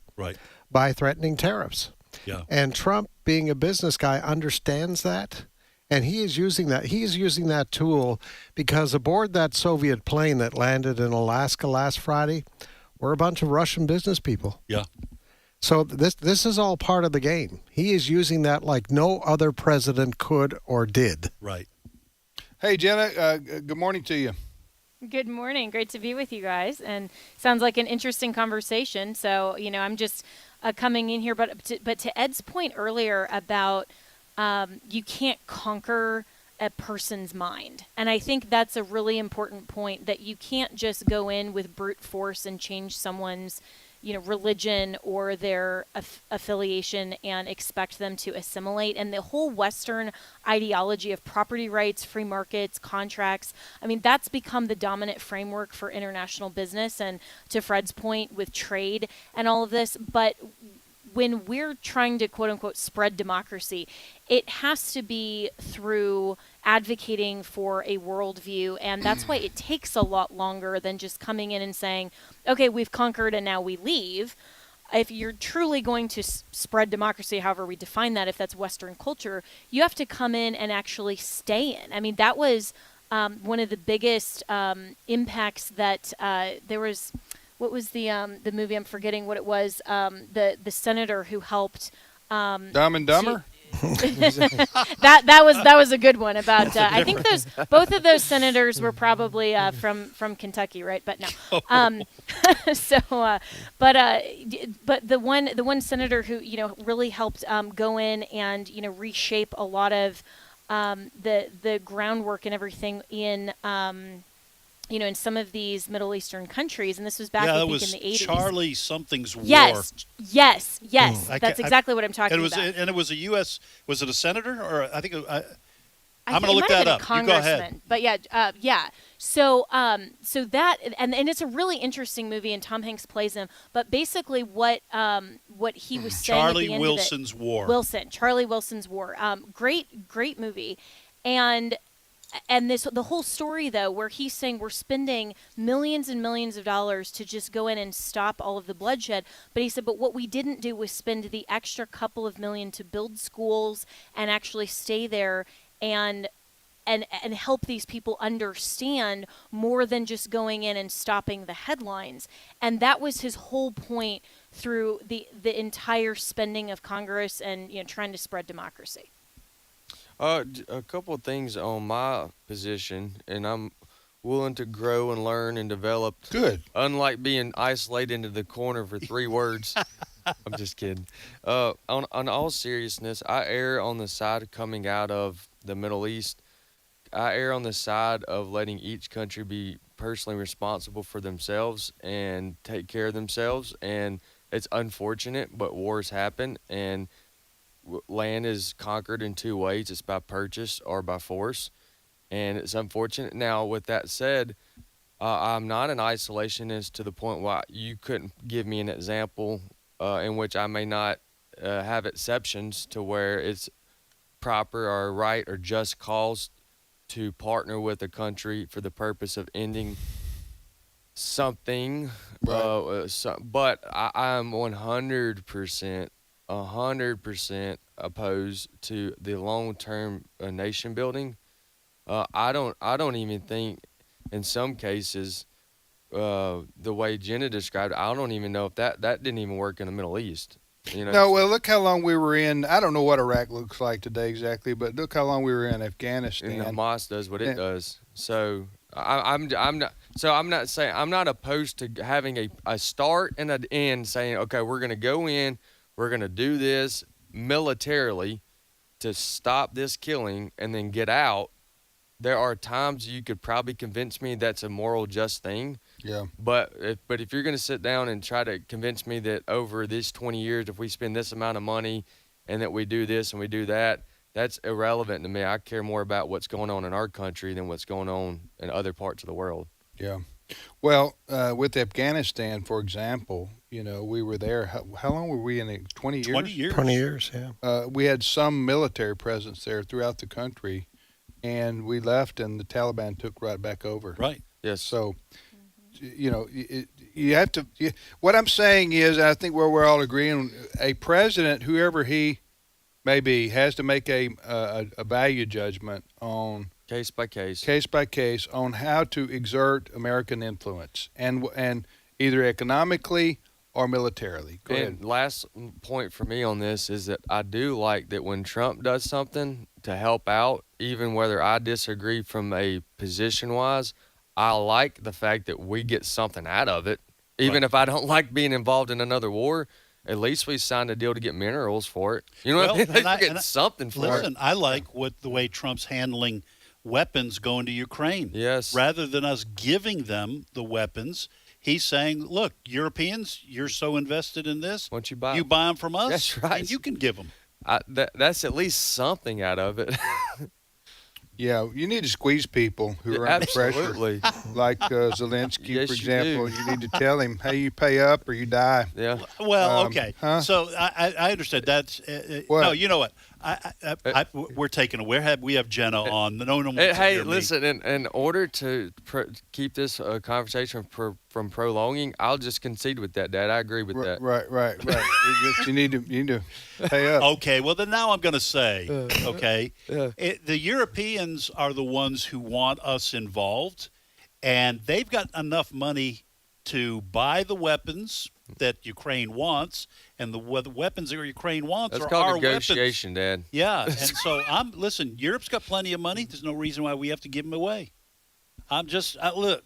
by threatening tariffs. Yeah. And Trump, being a business guy, understands that. And he is using that. He is using that tool because aboard that Soviet plane that landed in Alaska last Friday were a bunch of Russian business people. Yeah. So this is all part of the game. He is using that like no other president could or did. Right. Hey, Jenna, good morning to you. Good morning. Great to be with you guys. And sounds like an interesting conversation. So, I'm just coming in here. But to Ed's point earlier about you can't conquer a person's mind. And I think that's a really important point, that you can't just go in with brute force and change someone's, religion or their affiliation and expect them to assimilate. And the whole Western ideology of property rights, free markets, contracts, that's become the dominant framework for international business. And to Fred's point with trade and all of this, but when we're trying to, quote unquote, spread democracy, it has to be through advocating for a worldview. And that's why it takes a lot longer than just coming in and saying, okay, we've conquered and now we leave. If you're truly going to spread democracy, however we define that, if that's Western culture, you have to come in and actually stay in. That was one of the biggest impacts that there was. What was the movie? I'm forgetting what it was. The senator who helped. Dumb and Dumber. that was a good one about. I think both of those senators were probably from Kentucky, right? But no. But the one senator who really helped go in and reshape a lot of the groundwork and everything in. In some of these Middle Eastern countries, and this was back, I think, in the 80s. Charlie something's war. Yes. That's exactly what I'm talking about. And it was a U.S. Was it a senator, or I think I'm going to look that up. You go ahead. But yeah. So that and it's a really interesting movie, and Tom Hanks plays him. But basically, what he was saying Charlie at the end Wilson's of it, War. Charlie Wilson's War. Great movie, and And the whole story, though, where he's saying we're spending millions and millions of dollars to just go in and stop all of the bloodshed. But he said, but what we didn't do was spend the extra couple of million to build schools and actually stay there and help these people understand more than just going in and stopping the headlines. And that was his whole point through the entire spending of Congress and trying to spread democracy. A couple of things on my position, and I'm willing to grow and learn and develop. Good. Unlike being isolated into the corner for 3 words. I'm just kidding. On all seriousness, I err on the side of coming out of the Middle East. I err on the side of letting each country be personally responsible for themselves and take care of themselves. And it's unfortunate, but wars happen, and land is conquered in 2 ways. It's by purchase or by force, and it's unfortunate. Now, with that said, I'm not an isolationist to the point where you couldn't give me an example in which I may not have exceptions to where it's proper or right or just cause to partner with a country for the purpose of ending something. Right. But I'm 100% opposed to the long-term nation building. I don't even think, in some cases, the way Jenna described it, I don't even know if that didn't even work in the Middle East. No, well, look how long we were in. I don't know what Iraq looks like today exactly, but look how long we were in Afghanistan. And Hamas does what it does. So I'm not saying I'm not opposed to having a start and an end, saying, okay, we're going to go in, we're going to do this militarily to stop this killing and then get out. There are times you could probably convince me that's a moral just thing. Yeah. But if you're going to sit down and try to convince me that over these 20 years, if we spend this amount of money and that we do this and we do that, that's irrelevant to me. I care more about what's going on in our country than what's going on in other parts of the world. Yeah. Well, with Afghanistan, for example, we were there. How long were we in it? 20 years? 20 years. 20 years, yeah. We had some military presence there throughout the country, and we left, and the Taliban took right back over. Right. Yes. So, you have to. What I'm saying is, I think where we're all agreeing, a president, whoever he may be, has to make a value judgment on case by case on how to exert American influence, and either economically or militarily. Go ahead. And last point for me on this is that I do like that when Trump does something to help out, even whether I disagree from a position-wise, I like the fact that we get something out of it. Even if I don't like being involved in another war, at least we signed a deal to get minerals for it. You know what I mean? At least we get something for it. Listen, I like the way Trump's handling weapons going to Ukraine. Yes. Rather than us giving them the weapons, he's saying, look, Europeans, you're so invested in this. Once you buy them from us, that's right. and you can give them. That's at least something out of it. Yeah, you need to squeeze people who are under pressure. Like Zelensky, Yes, for example. you do. You need to tell him, hey, you pay up or you die. Yeah. Well, okay. Huh? So I understand. That's no. You know what? We're taking a. We have Jenna on. No one wants to Hey, hear listen. me. In order to keep this conversation from prolonging, I'll just concede with that, Dad. I agree with that. Right. you need to pay up. Okay. Well, then now I'm going to say, okay, the Europeans are the ones who want us involved, and they've got enough money to buy the weapons that Ukraine wants, and the weapons that Ukraine wants That's are called our negotiation, weapons. Dad. Yeah, and so listen, Europe's got plenty of money. There's no reason why we have to give them away. I'm just look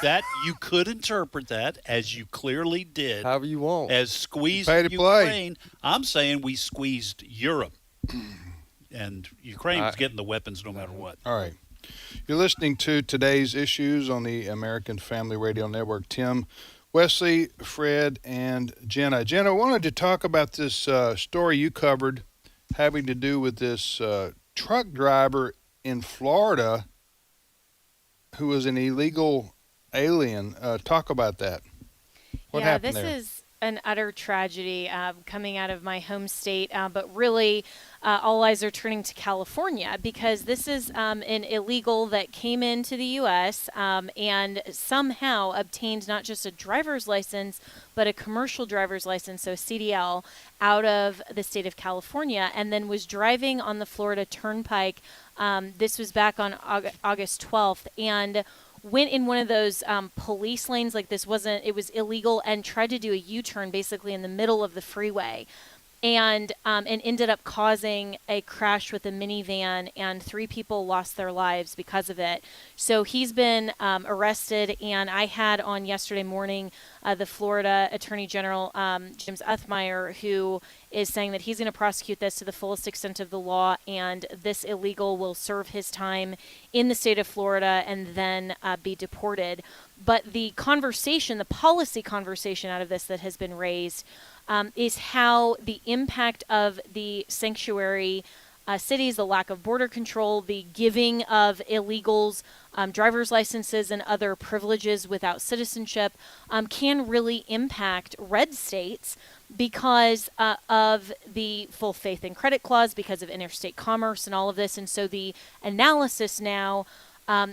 that you could interpret that as you clearly did, however you want, as squeezed Pay to Ukraine. play. I'm saying we squeezed Europe, and Ukraine's getting the weapons no matter what. All right. You're listening to today's issues on the American Family Radio Network. Tim, Wesley, Fred, and Jenna. Jenna, I wanted to talk about this story you covered having to do with this truck driver in Florida who was an illegal alien. Talk about that. What happened there? an utter tragedy coming out of my home state, but really all eyes are turning to California because this is an illegal that came into the U.S. And somehow obtained not just a driver's license, but a commercial driver's license, so CDL, out of the state of California, and then was driving on the Florida Turnpike. This was back on August 12th, and went in one of those police lanes, like it was illegal, and tried to do a U-turn basically in the middle of the freeway. And ended up causing a crash with a minivan, and 3 people lost their lives because of it. So he's been arrested, and I had on yesterday morning the Florida Attorney General, James Uthmeyer, who is saying that he's going to prosecute this to the fullest extent of the law, and this illegal will serve his time in the state of Florida and then be deported. But the policy conversation out of this that has been raised is how the impact of the sanctuary cities, the lack of border control, the giving of illegals driver's licenses and other privileges without citizenship can really impact red states because of the full faith and credit clause, because of interstate commerce and all of this. And so the analysis now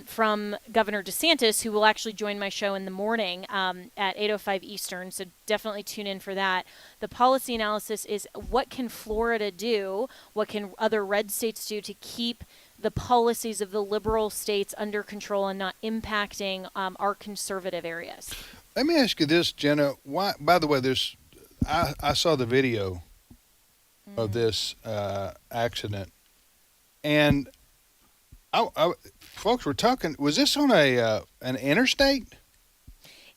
from Governor DeSantis, who will actually join my show in the morning at 8:05 Eastern, so definitely tune in for that. The policy analysis is what can Florida do, what can other red states do to keep the policies of the liberal states under control and not impacting our conservative areas. Let me ask you this, Jenna. Why? By the way, I saw the video of this accident, and folks were talking. Was this on an interstate?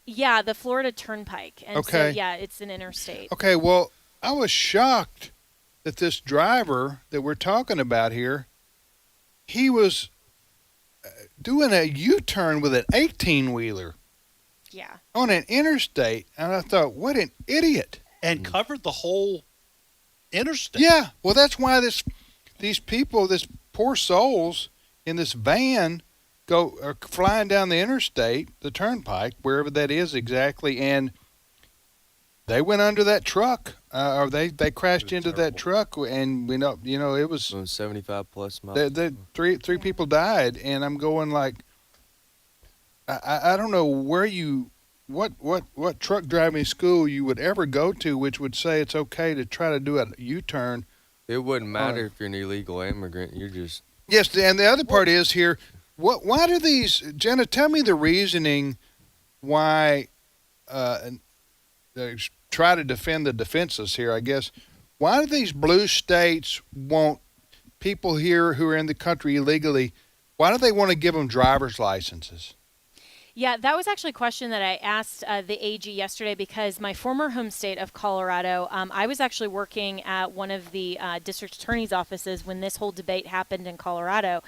Yeah, the Florida Turnpike. And okay. So, yeah, it's an interstate. Okay, well, I was shocked that this driver that we're talking about here, he was doing a U-turn with an 18-wheeler. Yeah. On an interstate. And I thought, what an idiot. And covered the whole interstate. Yeah. Well, that's why these people, these poor souls in this van are flying down the interstate, the turnpike, wherever that is exactly, and they went under that truck, or they crashed into that truck, and we know, it was 75 plus miles. Three people died, and I'm going like, I don't know where what truck driving school you would ever go to, which would say it's okay to try to do a U-turn. It wouldn't matter if you're an illegal immigrant. You're just yes, and the other part is here. Why do these, Jenna, tell me the reasoning why they try to defend the defenseless here, I guess. Why do these blue states want people here who are in the country illegally, why do they want to give them driver's licenses? Yeah, that was actually a question that I asked the AG yesterday because my former home state of Colorado, I was actually working at one of the district attorney's offices when this whole debate happened in Colorado.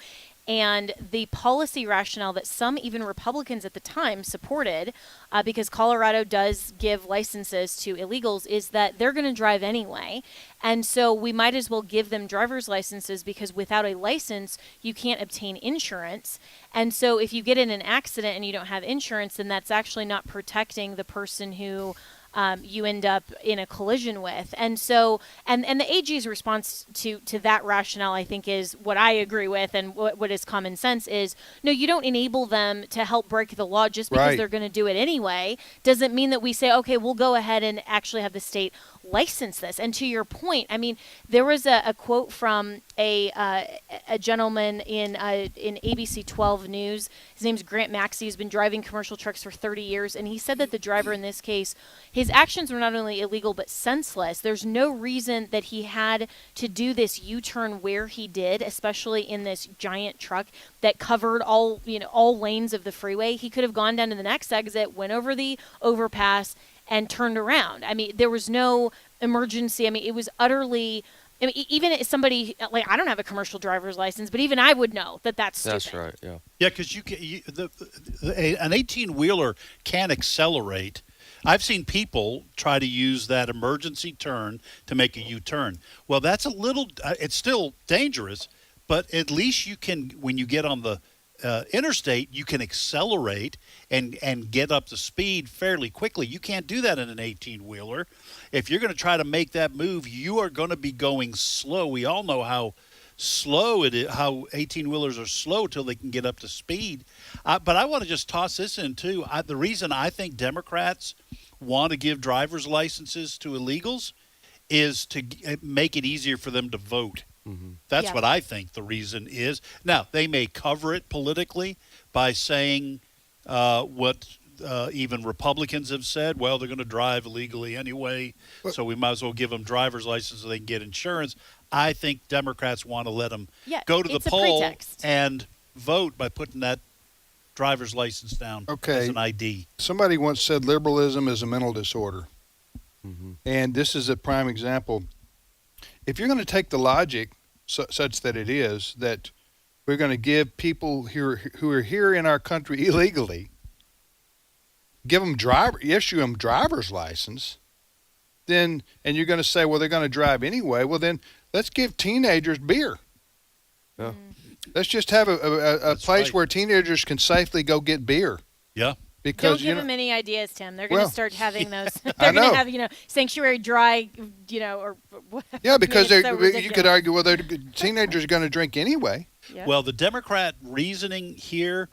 And the policy rationale that some even Republicans at the time supported, because Colorado does give licenses to illegals, is that they're going to drive anyway. And so we might as well give them driver's licenses because without a license, you can't obtain insurance. And so if you get in an accident and you don't have insurance, then that's actually not protecting the person who you end up in a collision with. And so, and the AG's response to that rationale, I think, is what I agree with and what is common sense is, no, you don't enable them to help break the law just because they're going to do it anyway. Doesn't mean that we say, okay, we'll go ahead and actually have the state license this. And to your point, I mean, there was a quote from a gentleman in ABC 12 News. His name's Grant Maxey. He's been driving commercial trucks for 30 years, and he said that the driver in this case, his actions were not only illegal but senseless. There's no reason that he had to do this U-turn where he did, especially in this giant truck that covered all lanes of the freeway. He could have gone down to the next exit, went over the overpass, and turned around. I mean, there was no emergency. I mean, it was utterly. I mean, even if somebody like I don't have a commercial driver's license, but even I would know that that's stupid. That's right. Yeah. Yeah, because an 18-wheeler can accelerate. I've seen people try to use that emergency turn to make a U-turn. Well, that's a little. It's still dangerous, but at least you can when you get on the interstate, you can accelerate and get up to speed fairly quickly. You can't do that in an 18-wheeler. If you're going to try to make that move, you are going to be going slow. We all know how slow it is, how 18-wheelers are slow till they can get up to speed. But I want to just toss this in, too. The reason I think Democrats want to give driver's licenses to illegals is to make it easier for them to vote. That's what I think the reason is. Now, they may cover it politically by saying what even Republicans have said. Well, they're going to drive illegally anyway, so we might as well give them driver's license so they can get insurance. I think Democrats want to let them go to the poll and vote by putting that driver's license down as an ID. Somebody once said liberalism is a mental disorder. And this is a prime example. If you're going to take the logic such that it is that we're going to give people who are here in our country illegally, issue them driver's license, then, and you're going to say, well, they're going to drive anyway. Well, then let's give teenagers beer. Let's just have a place where teenagers can safely go get beer. Yeah. Because don't give them any ideas, Tim. They're going to start having those. They're going to have, sanctuary dry, or whatever. Yeah, because you could argue, well, teenagers are going to drink anyway. Yeah. Well, the Democrat reasoning here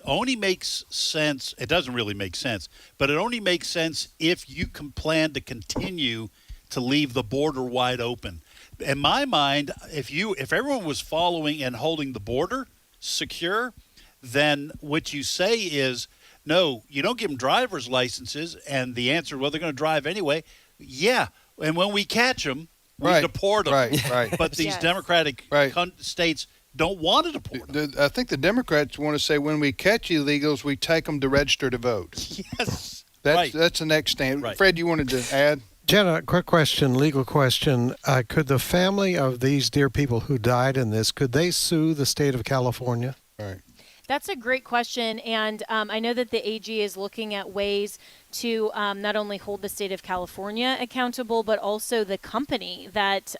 only makes sense. It doesn't really make sense, but it only makes sense if you can plan to continue to leave the border wide open. In my mind, if everyone was following and holding the border secure, then what you say is, no, you don't give them driver's licenses, and the answer, well, they're going to drive anyway. Yeah, and when we catch them, we deport them. Right. But these Democratic states don't want to deport them. I think the Democrats want to say, when we catch illegals, we take them to register to vote. Yes, that's the next stand. Right. Fred, you wanted to add? Jenna, quick question, legal question. Could the family of these dear people who died in this, could they sue the state of California? Right. That's a great question, and I know that the AG is looking at ways to not only hold the state of California accountable, but also the company that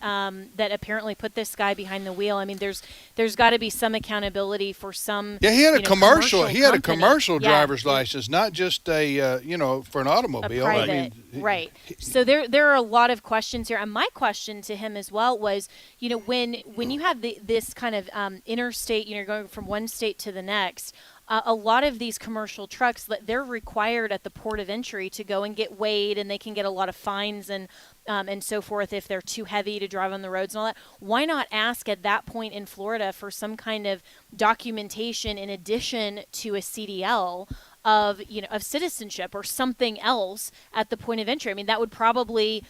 apparently put this guy behind the wheel. I mean, there's got to be some accountability for some. Yeah, he had a commercial. He had a commercial driver's license, not just a for an automobile. A private, right. So there are a lot of questions here, and my question to him as well was, when you have this kind of interstate, going from one state to the next. A lot of these commercial trucks, they're required at the port of entry to go and get weighed, and they can get a lot of fines and so forth if they're too heavy to drive on the roads and all that. Why not ask at that point in Florida for some kind of documentation in addition to a CDL of citizenship or something else at the point of entry? I mean, that would probably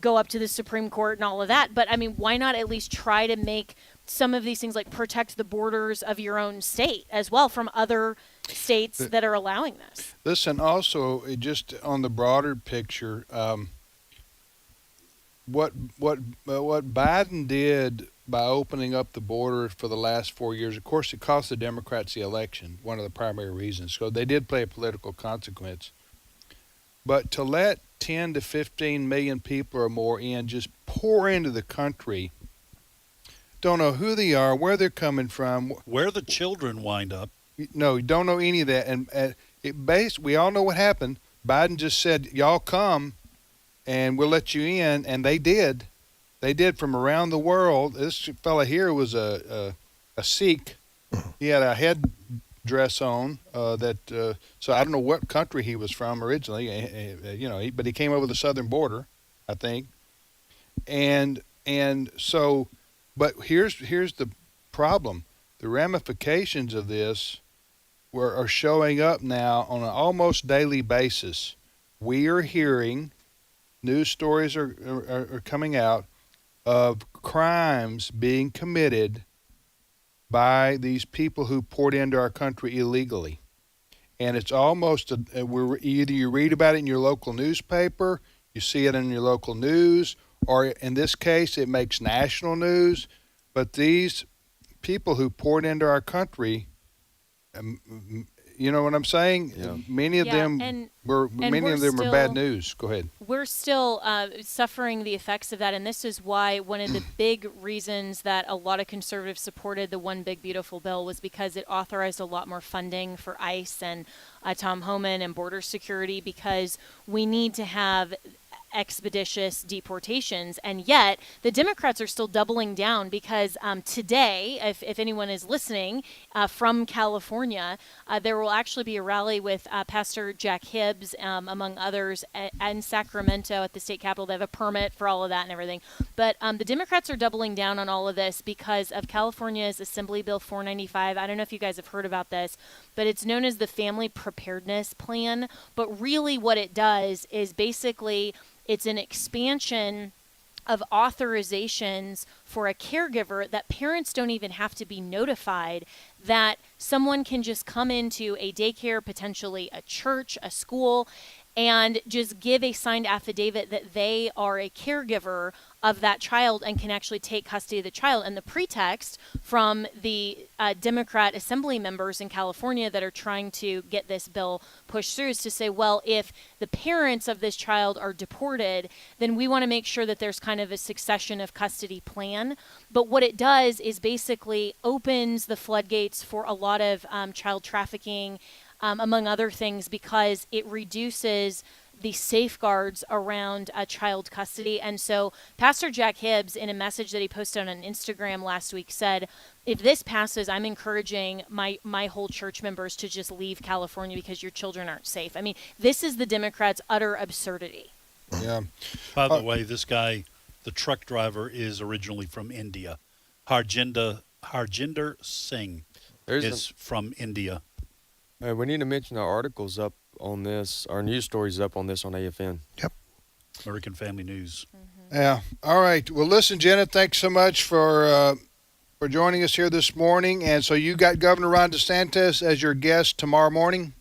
go up to the Supreme Court and all of that. But I mean, why not at least try to make some of these things, like protect the borders of your own state as well from other states that are allowing this? Listen, also, just on the broader picture, what Biden did by opening up the border for the last 4 years, of course, it cost the Democrats the election, one of the primary reasons. So they did play a political consequence. But to let 10 to 15 million people or more just pour into the country, don't know who they are, where they're coming from, where the children wind up. No, you don't know any of that. And we all know what happened. Biden just said, y'all come and we'll let you in. And they did. They did from around the world. This fella here was a Sikh. He had a headdress on so I don't know what country he was from originally, but he came over the southern border, I think. And so, but here's the problem. The ramifications of this are showing up now on an almost daily basis. We are hearing, news stories are coming out of crimes being committed by these people who poured into our country illegally. And it's almost, either you read about it in your local newspaper, you see it in your local news, or in this case, it makes national news. But these people who poured into our country, You know what I'm saying? Yeah. Many of them were bad news. Go ahead. We're still suffering the effects of that, and this is why one of the big reasons that a lot of conservatives supported the One Big Beautiful Bill was because it authorized a lot more funding for ICE and Tom Homan and border security, because we need to have expeditious deportations. And yet the Democrats are still doubling down, because today, if anyone is listening from California, there will actually be a rally with Pastor Jack Hibbs, among others, in Sacramento at the state capitol. They have a permit for all of that and everything. But the Democrats are doubling down on all of this because of California's Assembly Bill 495. I don't know if you guys have heard about this, but it's known as the Family Preparedness Plan. But really what it does is basically it's an expansion of authorizations for a caregiver that parents don't even have to be notified, that someone can just come into a daycare, potentially a church, a school, and just give a signed affidavit that they are a caregiver of that child and can actually take custody of the child. And the pretext from the Democrat assembly members in California that are trying to get this bill pushed through is to say, well, if the parents of this child are deported, then we want to make sure that there's kind of a succession of custody plan. But what it does is basically opens the floodgates for a lot of child trafficking, among other things, because it reduces the safeguards around child custody. And so Pastor Jack Hibbs, in a message that he posted on Instagram last week, said, if this passes, I'm encouraging my whole church members to just leave California because your children aren't safe. I mean, this is the Democrats' utter absurdity. Yeah. By the way, this guy, the truck driver, is originally from India. Harjinder Singh is from India. We need to mention our articles up on this, our news stories up on this on AFN. Yep. American Family News. Yeah. All right. Well, listen, Jenna, thanks so much for joining us here this morning. And so you got Governor Ron DeSantis as your guest tomorrow morning?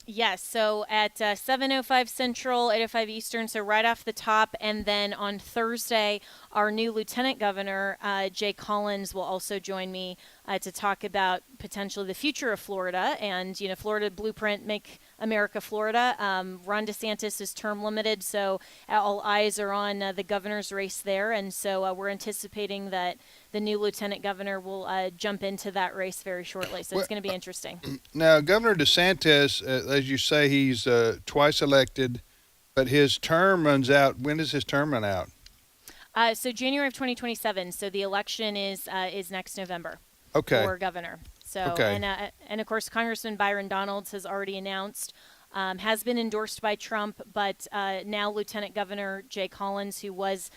Yes, so at 7:05 Central, 8:05 Eastern, so right off the top. And then on Thursday, our new Lieutenant Governor, Jay Collins, will also join me to talk about potentially the future of Florida and, Florida blueprint, make America Florida. Ron DeSantis is term limited, so all eyes are on the governor's race there. And so we're anticipating that the new lieutenant governor will jump into that race very shortly. So it's going to be interesting. Now, Governor DeSantis, as you say, he's twice elected, but his term runs out. When does his term run out? So January of 2027. So the election is next November. Okay. For governor. So okay. And of course Congressman Byron Donalds has already announced, has been endorsed by Trump, but now Lieutenant Governor Jay Collins, who was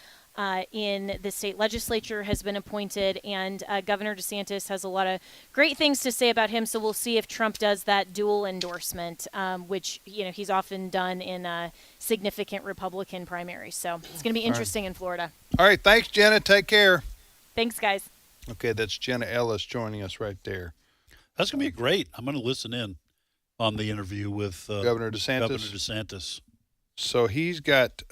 in the state legislature, has been appointed, and Governor DeSantis has a lot of great things to say about him. So we'll see if Trump does that dual endorsement, which he's often done in significant Republican primaries. So it's going to be interesting in Florida. All right, thanks, Jenna. Take care. Thanks, guys. Okay, that's Jenna Ellis joining us right there. That's going to be great. I'm going to listen in on the interview with Governor DeSantis. Governor DeSantis. So he's got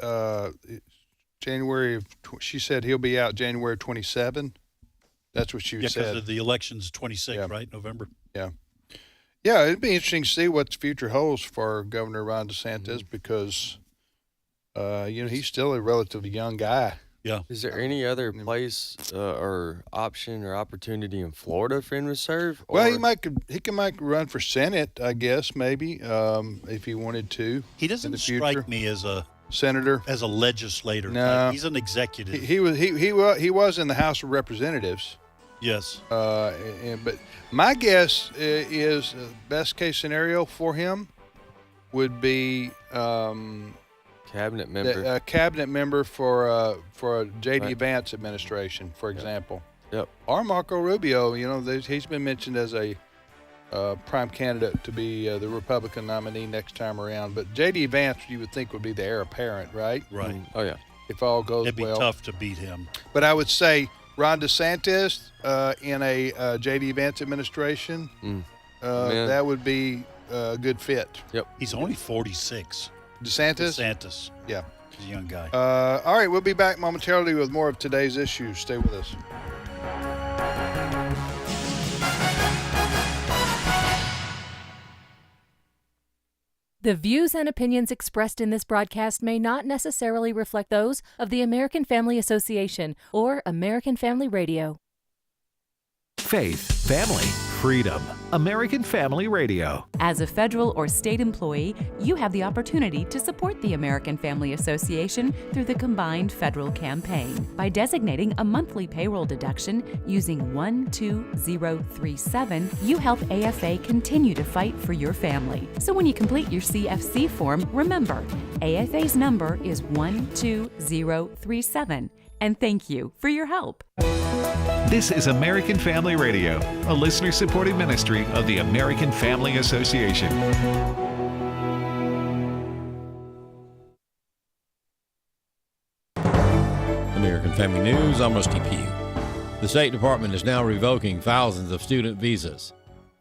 January of. She said he'll be out January 27. That's what she said. Because the election's 26, right? November. Yeah. Yeah, it'd be interesting to see what the future holds for Governor Ron DeSantis because, he's still a relatively young guy. Yeah. Is there any other place or option or opportunity in Florida for him to serve? Well, he can run for Senate, I guess, maybe, if he wanted to. He doesn't strike me as a senator, as a legislator. No, he's an executive. He was in the House of Representatives. Yes. But my guess is best case scenario for him would be. Cabinet member. A cabinet member for a J.D. Vance administration, for example. Yep. Or Marco Rubio. He's been mentioned as a prime candidate to be the Republican nominee next time around. But J.D. Vance, you would think, would be the heir apparent, right? Right. Oh, yeah. If all goes It'd be well. tough to beat him. But I would say Ron DeSantis in a J.D. Vance administration, that would be a good fit. Yep. He's only 46. DeSantis? Yeah. He's a young guy. All right, we'll be back momentarily with more of today's issues. Stay with us. The views and opinions expressed in this broadcast may not necessarily reflect those of the American Family Association or American Family Radio. Faith, family, freedom. American Family Radio. As a federal or state employee, you have the opportunity to support the American Family Association through the combined federal campaign. By designating a monthly payroll deduction using 12037, you help AFA continue to fight for your family. So when you complete your CFC form, remember, AFA's number is 12037. And thank you for your help. This is American Family Radio, a listener-supported ministry of the American Family Association. American Family News, I'm Rusty Pugh. The State Department is now revoking thousands of student visas.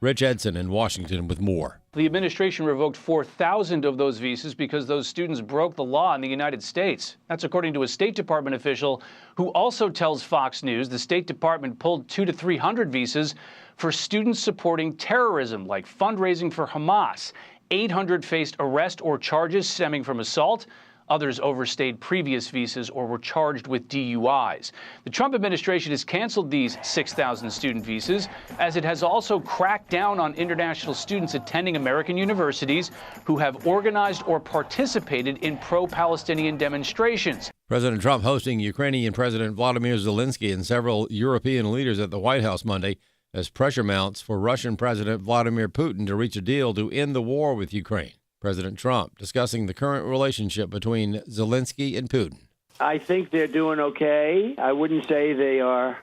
Rich Edson in Washington with more. The administration revoked 4,000 of those visas because those students broke the law in the United States. That's according to a State Department official who also tells Fox News the State Department pulled 200 to 300 visas for students supporting terrorism, like fundraising for Hamas. 800 faced arrest or charges stemming from assault. Others overstayed previous visas or were charged with DUIs. The Trump administration has canceled these 6,000 student visas, as it has also cracked down on international students attending American universities who have organized or participated in pro-Palestinian demonstrations. President Trump hosting Ukrainian President Vladimir Zelensky and several European leaders at the White House Monday as pressure mounts for Russian President Vladimir Putin to reach a deal to end the war with Ukraine. President Trump discussing the current relationship between Zelensky and Putin. I think they're doing okay. I wouldn't say they are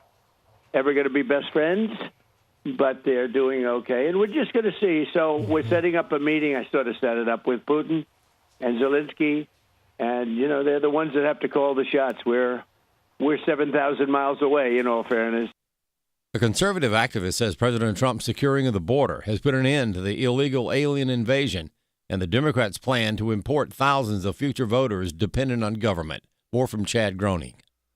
ever going to be best friends, but they're doing okay. And we're just going to see. So we're setting up a meeting. I sort of set it up with Putin and Zelensky. And, you know, they're the ones that have to call the shots. We're 7,000 miles away, in all fairness. A conservative activist says President Trump's securing of the border has put an end to the illegal alien invasion and the Democrats' plan to import thousands of future voters dependent on government. More from Chad Groening.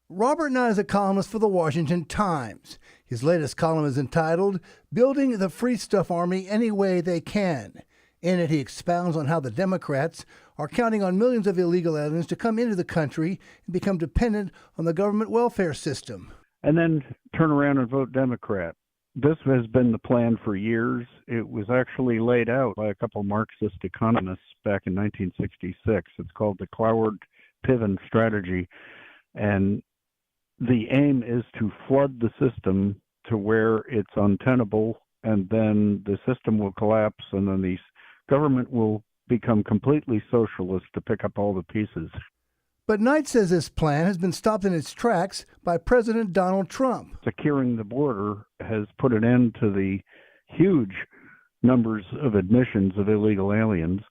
Robert Nunn is a columnist for the Washington Times. His latest column is entitled, Building the Free Stuff Army Any Way They Can. In it, he expounds on how the Democrats are counting on millions of illegal aliens to come into the country and become dependent on the government welfare system. And then turn around and vote Democrat. This has been the plan for years. It was actually laid out by a couple Marxist economists back in 1966. It's called the Cloward-Piven strategy. And the aim is to flood the system to where it's untenable, and then the system will collapse, and then the government will become completely socialist to pick up all the pieces. But Knight says this plan has been stopped in its tracks by President Donald Trump. Securing the border has put an end to the huge numbers of admissions of illegal aliens,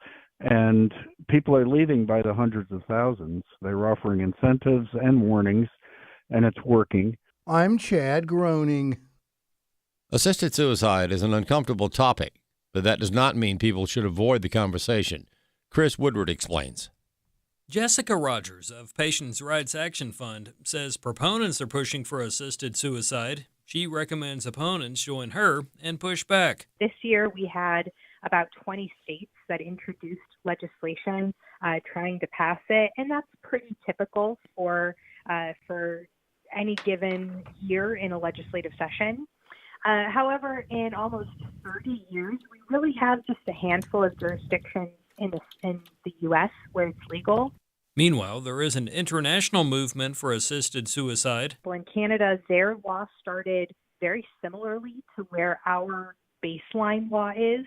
and people are leaving by the hundreds of thousands. They're offering incentives and warnings, and it's working. I'm Chad Groening. Assisted suicide is an uncomfortable topic, but that does not mean people should avoid the conversation. Chris Woodward explains. Jessica Rogers of Patients' Rights Action Fund says proponents are pushing for assisted suicide. She recommends opponents join her and push back. This year we had about 20 states that introduced legislation trying to pass it, and that's pretty typical for any given year in a legislative session. However, in almost 30 years, we really have just a handful of jurisdictions in the U.S. where it's legal. Meanwhile, there is an international movement for assisted suicide. Well, in Canada, their law started very similarly to where our baseline law is.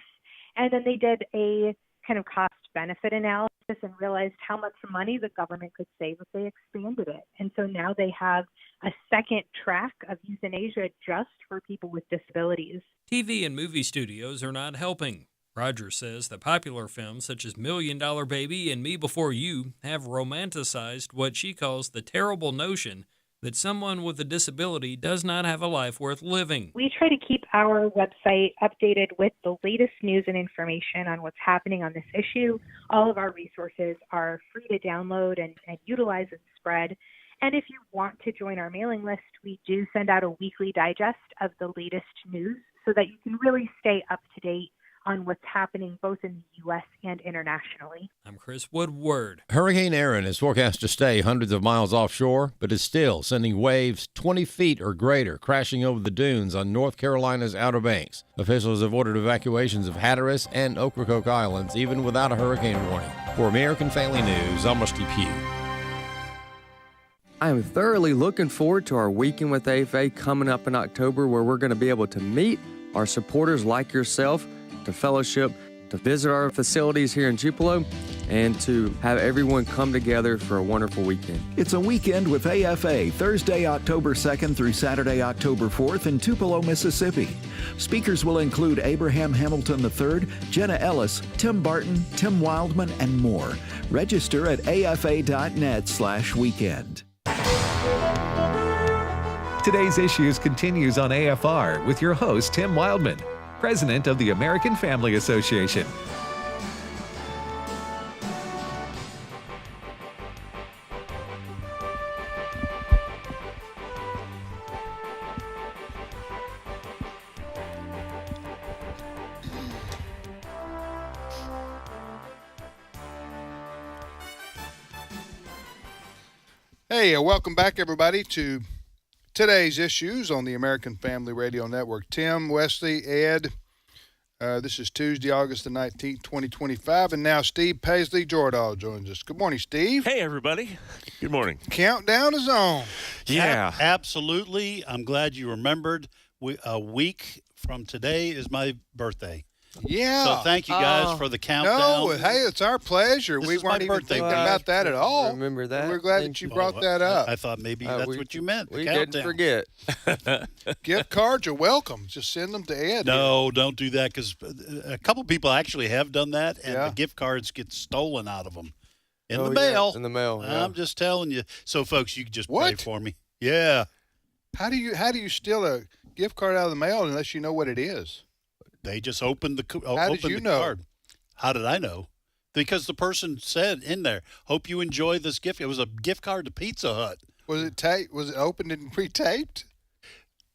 And then they did a kind of cost-benefit analysis and realized how much money the government could save if they expanded it. And so now they have a second track of euthanasia just for people with disabilities. TV and movie studios are not helping. Rogers says that popular films such as $1 Million Baby and Me Before You have romanticized what she calls the terrible notion that someone with a disability does not have a life worth living. We try to keep our website updated with the latest news and information on what's happening on this issue. All of our resources are free to download and utilize and spread. And if you want to join our mailing list, we do send out a weekly digest of the latest news so that you can really stay up to date on what's happening both in the U.S. and internationally. I'm Chris Woodward. Hurricane Erin is forecast to stay hundreds of miles offshore, but is still sending waves 20 feet or greater crashing over the dunes on North Carolina's Outer Banks. Officials have ordered evacuations of Hatteras and Ocracoke Islands, even without a hurricane warning. For American Family News, I'm Rusty Pugh. I am thoroughly looking forward to our Weekend with AFA coming up in October, where we're going to be able to meet our supporters like yourself, to fellowship, to visit our facilities here in Tupelo, and to have everyone come together for a wonderful weekend. It's a Weekend with AFA, Thursday, October 2nd through Saturday, October 4th in Tupelo, Mississippi. Speakers will include Abraham Hamilton III, Jenna Ellis, Tim Barton, Tim Wildman, and more. Register at afa.net/weekend. Today's Issues continues on AFR with your host, Tim Wildman, President of the American Family Association. Hey, welcome back, everybody, to today's Issues on the American Family Radio Network. Tim, Wesley, Ed, this is Tuesday, August the 19th, 2025, and now Steve Paisley Jordahl joins us. Good morning, Steve. Hey, everybody. Good morning. Countdown is on. Yeah. Absolutely. I'm glad you remembered. A week from today is my birthday. Yeah. So thank you guys for the countdown. No, hey, it's our pleasure. This we is my weren't even birthday thinking week. about that at all. Remember that? We're glad that you brought that up. I thought maybe that's what you meant. We countdown. didn't forget. Gift cards are welcome. Just send them to Ed. No, don't do that, because a couple people actually have done that, and the gift cards get stolen out of them in the mail. In the mail. Yeah. I'm just telling you. So, folks, you can just pray for me. Yeah. How do you steal a gift card out of the mail unless you know what it is? They just opened the How did you know? card. How did I know? Because the person said in there, "Hope you enjoy this gift." It was a gift card to Pizza Hut. Was it taped? Was it opened and pre-taped?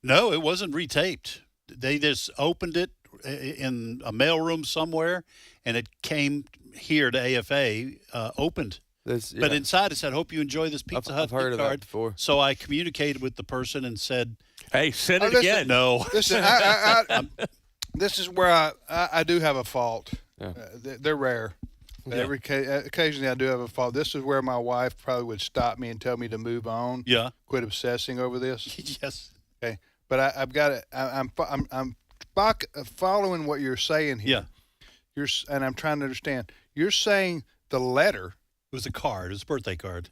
No, it wasn't retaped. They just opened it in a mailroom somewhere, and it came here to AFA opened. But inside it said, "Hope you enjoy this Pizza Hut I've heard gift of card." that before. So I communicated with the person and said, "Hey, send it listen, again." No. Listen, this is where I do have a fault. Yeah. They're rare. Occasionally I do have a fault. This is where my wife probably would stop me and tell me to move on. Yeah. Quit obsessing over this. Yes. Okay. But I've got it. I'm following what you're saying here. Yeah. And I'm trying to understand. You're saying the letter. It was a card. It was a birthday card.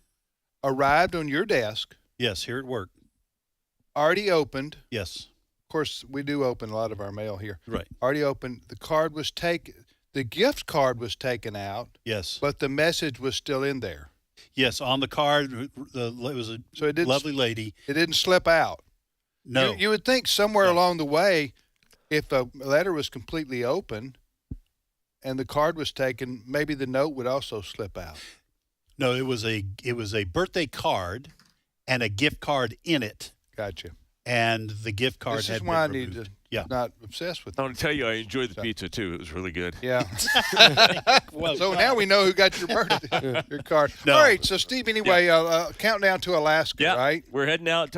Arrived on your desk. Yes, here at work. Already opened. Yes. Of course, we do open a lot of our mail here. Right. Already opened. The card was taken. The gift card was taken out. Yes. But the message was still in there. Yes, on the card, it was a lovely lady. It didn't slip out. No. You would think somewhere along the way, if the letter was completely open and the card was taken, maybe the note would also slip out. No, it was a birthday card and a gift card in it. Gotcha. And the gift card This had is why I been need removed. to not obsess with I want to tell you, I enjoyed the pizza, too. It was really good. Yeah. So now we know who got your birthday, your card. No. All right. So, Steve, anyway, countdown to Alaska, right? We're heading out.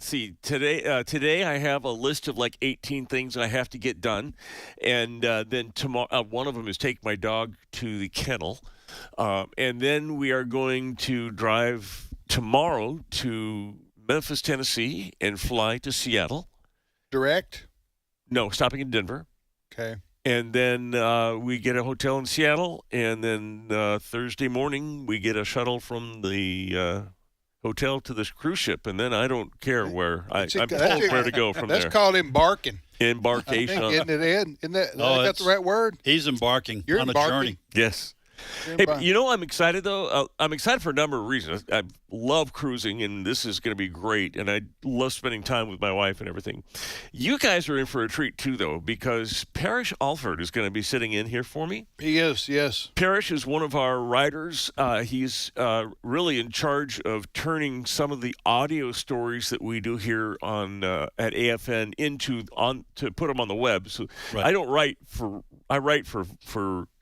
Today I have a list of like 18 things I have to get done. And then tomorrow, one of them is take my dog to the kennel. And then we are going to drive tomorrow to Memphis, Tennessee, and fly to Seattle. Direct? No, stopping in Denver. Okay. And then we get a hotel in Seattle, and then Thursday morning we get a shuttle from the hotel to this cruise ship, and then I don't care where. I'm told where to go from there. That's called embarking. Embarkation. Isn't it, Ed? Isn't that the right word? He's embarking You're on embarking. a journey. Yes. Hey, but I'm excited, though. I'm excited for a number of reasons. I love cruising, and this is going to be great, and I love spending time with my wife and everything. You guys are in for a treat, too, though, because Parrish Alford is going to be sitting in here for me. He is, yes. Parrish is one of our writers. He's really in charge of turning some of the audio stories that we do here on at AFN to put them on the web. So I don't write for write for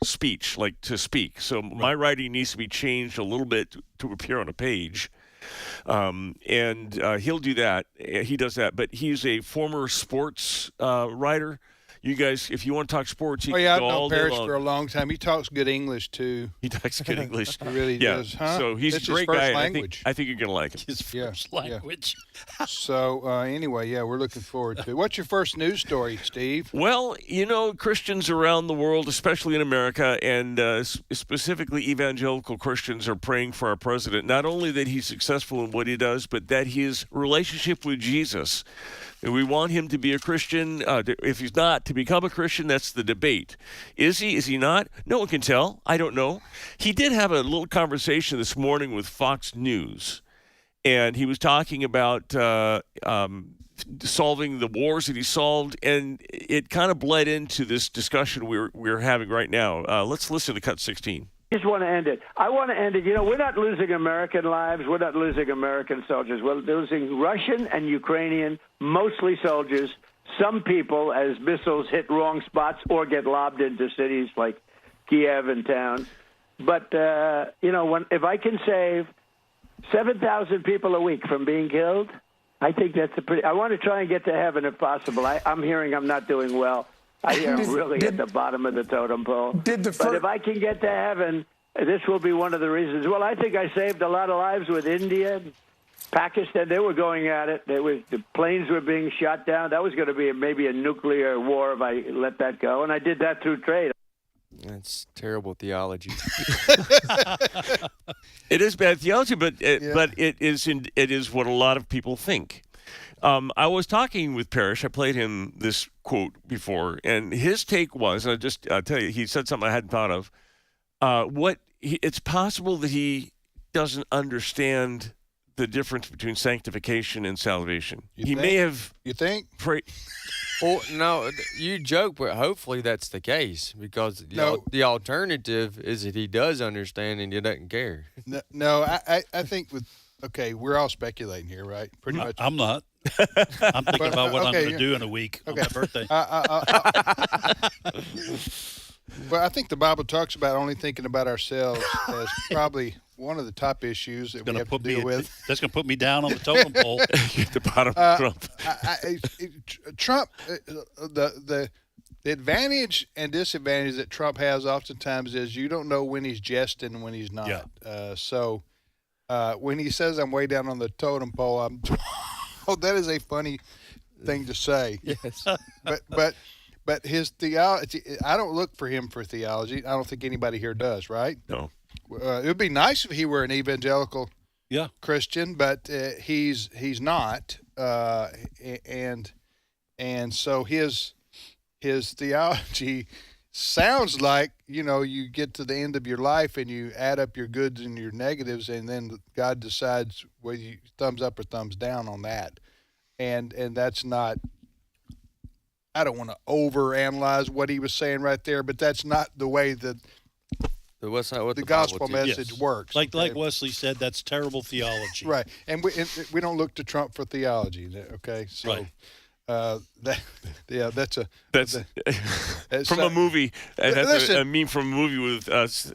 speech, like to speak. So my writing needs to be changed a little bit to appear on a page. And he'll do that. He does that. But he's a former sports writer. You guys, if you want to talk sports, he I've can go all known day Parrish long. for a long time. He talks good English too. He talks good English. He really does. Huh? So he's It's a great his first guy. language. I think you're gonna like him. His first language. So anyway, we're looking forward to it. What's your first news story, Steve? Well, Christians around the world, especially in America, and specifically evangelical Christians, are praying for our president. Not only that he's successful in what he does, but that his relationship with Jesus. We want him to be a Christian. If he's not, to become a Christian, that's the debate. Is he? Is he not? No one can tell. I don't know. He did have a little conversation this morning with Fox News, and he was talking about solving the wars that he solved, and it kind of bled into this discussion we're having right now. Let's listen to Cut 16. Just want to end it. I want to end it. We're not losing American lives. We're not losing American soldiers. We're losing Russian and Ukrainian, mostly soldiers, some people as missiles hit wrong spots or get lobbed into cities like Kiev and towns. But, if I can save 7,000 people a week from being killed, I think that's I want to try and get to heaven if possible. I'm hearing I'm not doing well. I am really at the bottom of the totem pole. But if I can get to heaven, this will be one of the reasons. Well, I think I saved a lot of lives with India, Pakistan. They were going at it. The planes were being shot down. That was going to be maybe a nuclear war if I let that go. And I did that through trade. That's terrible theology. It is bad theology, but it is what a lot of people think. I was talking with Parrish. I played him this quote before, and his take was, and I'll tell you, he said something I hadn't thought of. It's possible that he doesn't understand the difference between sanctification and salvation. May have. You think? Well, no, you joke, but hopefully that's the case, because the alternative is that he does understand and he doesn't care. No, I think we're all speculating here, right? Pretty much. I'm not. I'm thinking about what I'm going to do in a week on my birthday. Well, I think the Bible talks about only thinking about ourselves as probably one of the top issues that we have to deal with. That's going to put me down on the totem pole. At the bottom of Trump. Trump, the advantage and disadvantage that Trump has oftentimes is you don't know when he's jesting and when he's not. Yeah. So when he says I'm way down on the totem pole, that is a funny thing to say. Yes. But his theology, I don't look for him for theology. I don't think anybody here does, right? No. It would be nice if he were an evangelical Christian, but he's not. And so his theology sounds like, you get to the end of your life and you add up your goods and your negatives, and then God decides whether you thumbs up or thumbs down on that. And that's not, I don't want to overanalyze what he was saying right there, but that's not the way that the gospel message works. Like Wesley said, that's terrible theology. Right. And we don't look to Trump for theology, okay? So, right. That's from a movie. That's a meme from a movie with us.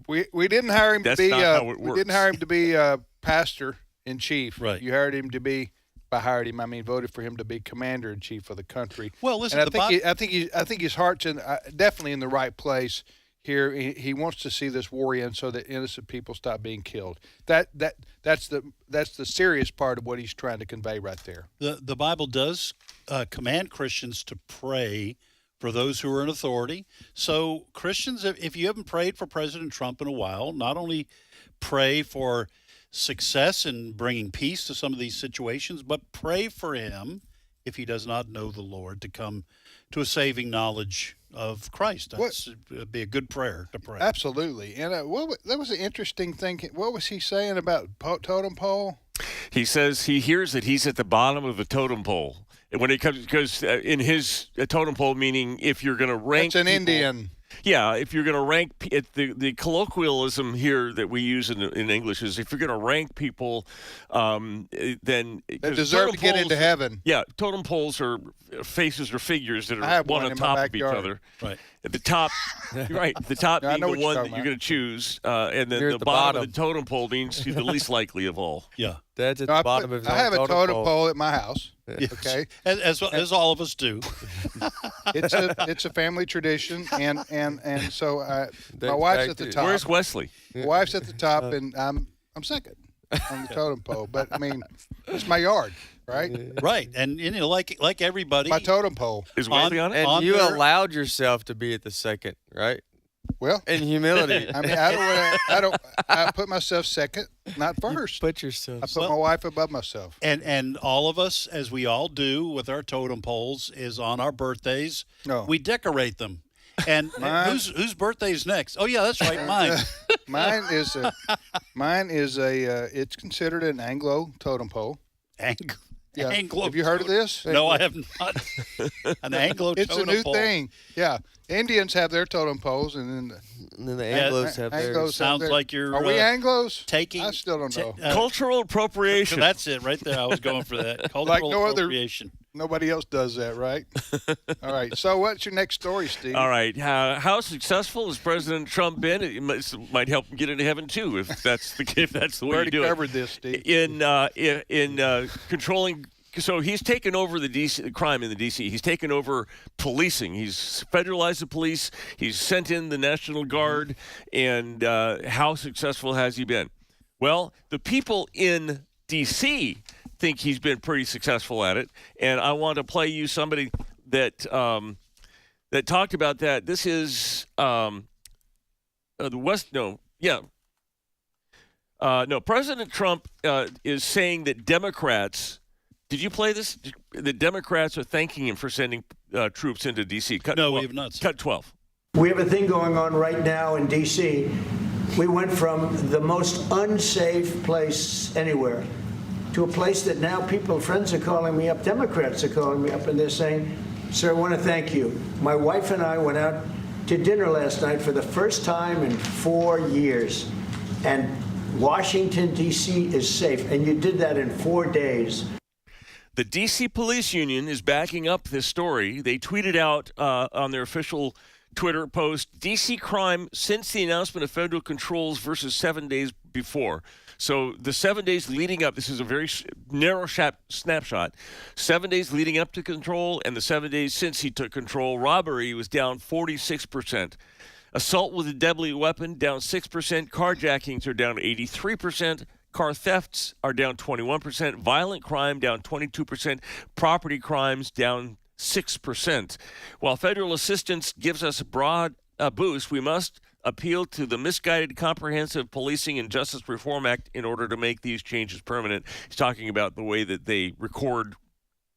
We didn't hire him to be. We didn't hire him to be pastor in chief. Right. You hired him to be. By hired him, I mean voted for him to be commander in chief of the country. Well, listen. And I think his heart's definitely in the right place here. He wants to see this war end so that innocent people stop being killed. That's the serious part of what he's trying to convey right there. The Bible does command Christians to pray for those who are in authority. So Christians, if you haven't prayed for President Trump in a while, not only pray for success in bringing peace to some of these situations, but pray for him, if he does not know the Lord, to come to a saving knowledge of Christ. That'd be a good prayer to pray. Absolutely. And that was an interesting thing. What was he saying about totem pole? He says he hears that he's at the bottom of the totem pole. When it comes, because in his totem pole, meaning if you're going to rank, it's an Indian. Yeah, if you're going to rank the colloquialism here that we use in English is if you're going to rank people, then they deserve to get into heaven. Yeah, totem poles are faces or figures that are one on top of each other. Right. At the top, right. The top being the one that you're going to choose, and then the bottom of the totem pole means he's the least likely of all. Yeah, that's at the bottom of his I have a totem pole at my house. Yes. Okay, as all of us do. It's a family tradition, and so my wife's at the top. Where's Wesley? My wife's at the top, and I'm second on the totem pole. But I mean, it's my yard. Right, right, and like everybody, my totem pole is Wesley on it. And you allowed yourself to be at the second, right? Well, in humility. I mean, I put myself second, not first. Put yourself. I put my wife above myself. And all of us, as we all do with our totem poles, is on our birthdays. No. We decorate them. And whose birthday's next? Oh yeah, that's right, mine. Mine is it's considered an Anglo totem pole. Yeah. Anglo. Have you heard of this? No, I have not. An Anglo it's totem pole. It's a new thing. Yeah. Indians have their totem poles, and then the Anglos have theirs. Sounds like you're. Are we Anglos? Taking. I still don't know. Cultural appropriation. That's it, right there. I was going for that. Cultural appropriation. Nobody else does that, right? All right. So, what's your next story, Steve? All right. How successful has President Trump been? It might help him get into heaven too, if that's the way you do it. We already covered this, Steve. In controlling. So he's taken over the crime in the D.C. He's taken over policing. He's federalized the police. He's sent in the National Guard. And how successful has he been? Well, the people in D.C. think he's been pretty successful at it. And I want to play you somebody that that talked about that. This is the West. No, yeah. No, President Trump is saying that Democrats. Did you play this? The Democrats are thanking him for sending troops into D.C. No, we have not. Cut 12. We have a thing going on right now in D.C. We went from the most unsafe place anywhere to a place that now friends are calling me up, Democrats are calling me up, and they're saying, sir, I want to thank you. My wife and I went out to dinner last night for the first time in 4 years, and Washington, D.C. is safe, and you did that in 4 days. The D.C. Police Union is backing up this story. They tweeted out on their official Twitter post, D.C. crime since the announcement of federal controls versus 7 days before. So the 7 days leading up, this is a very narrow snapshot, 7 days leading up to control and the 7 days since he took control, robbery was down 46%. Assault with a deadly weapon down 6%. Carjackings are down 83%. Car thefts are down 21%. Violent crime down 22%. Property crimes down 6%. While federal assistance gives us a broad boost, we must appeal to the misguided Comprehensive Policing and Justice Reform Act in order to make these changes permanent. He's talking about the way that they record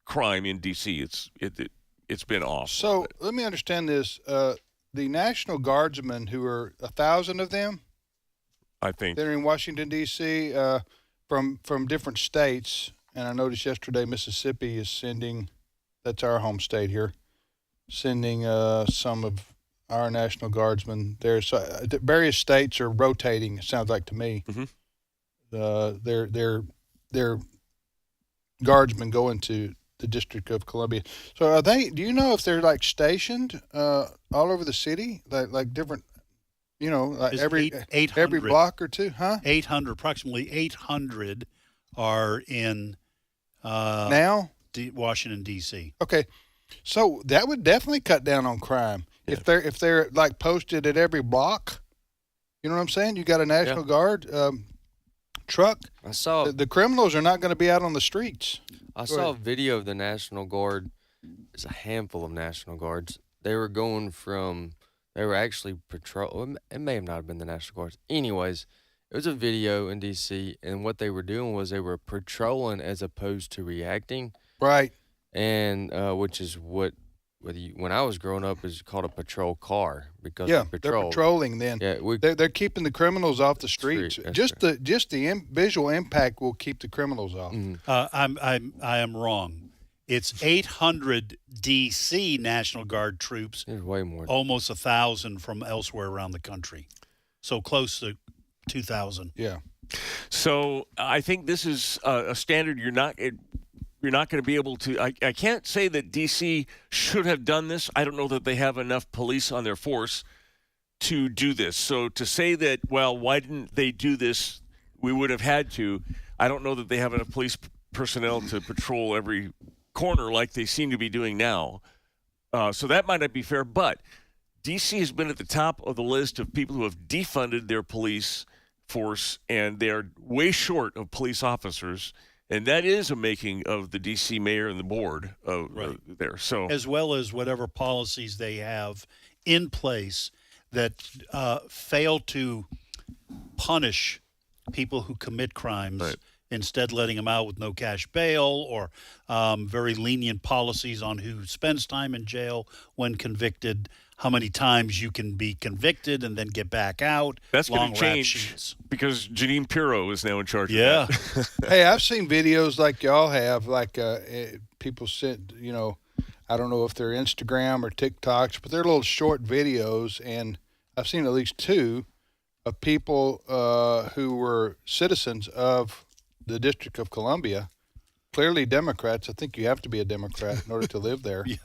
crime in D.C. It's been off. So let me understand this. The National Guardsmen, who are 1,000 of them, I think they're in Washington, D.C., from different states. And I noticed yesterday Mississippi is sending, that's our home state here, sending some of our National Guardsmen there. So various states are rotating, it sounds like to me. Mm-hmm. Their guardsmen going to the District of Columbia. So are they, do you know if they're like stationed all over the city? Like different, like every block or two, huh? 800, approximately 800 are in now Washington, D.C. Okay, so that would definitely cut down on crime if they're like posted at every block. You know what I'm saying? You got a National Guard truck. I saw the criminals are not going to be out on the streets. I saw a video of the National Guard. It's a handful of National Guards. They were going from. They were actually patrol. It may have not been the National Guards. Anyways, it was a video in D.C. and what they were doing was they were patrolling as opposed to reacting. Right. And which is what when I was growing up is called a patrol car because they're patrolling. Then they're keeping the criminals off the streets. Just the visual impact will keep the criminals off. I am wrong. It's 800 D.C. National Guard troops. There's way more. Almost 1,000 from elsewhere around the country. So close to 2,000. Yeah. So I think this is a standard you're not going to be able to. I can't say that D.C. should have done this. I don't know that they have enough police on their force to do this. So to say that, well, why didn't they do this? We would have had to. I don't know that they have enough police personnel to patrol every corner like they seem to be doing now. So that might not be fair. But D.C. has been at the top of the list of people who have defunded their police force, and they're way short of police officers. And that is a making of the D.C. mayor and the board there. So, as well as whatever policies they have in place that fail to punish people who commit crimes, instead letting them out with no cash bail, or very lenient policies on who spends time in jail when convicted, how many times you can be convicted and then get back out. That's going to change because Janine Pirro is now in charge of that. Hey, I've seen videos like y'all have, like people sent, I don't know if they're Instagram or TikToks, but they're little short videos, and I've seen at least 2 of people who were citizens of the District of Columbia, clearly Democrats. I think you have to be a Democrat in order to live there. Yeah.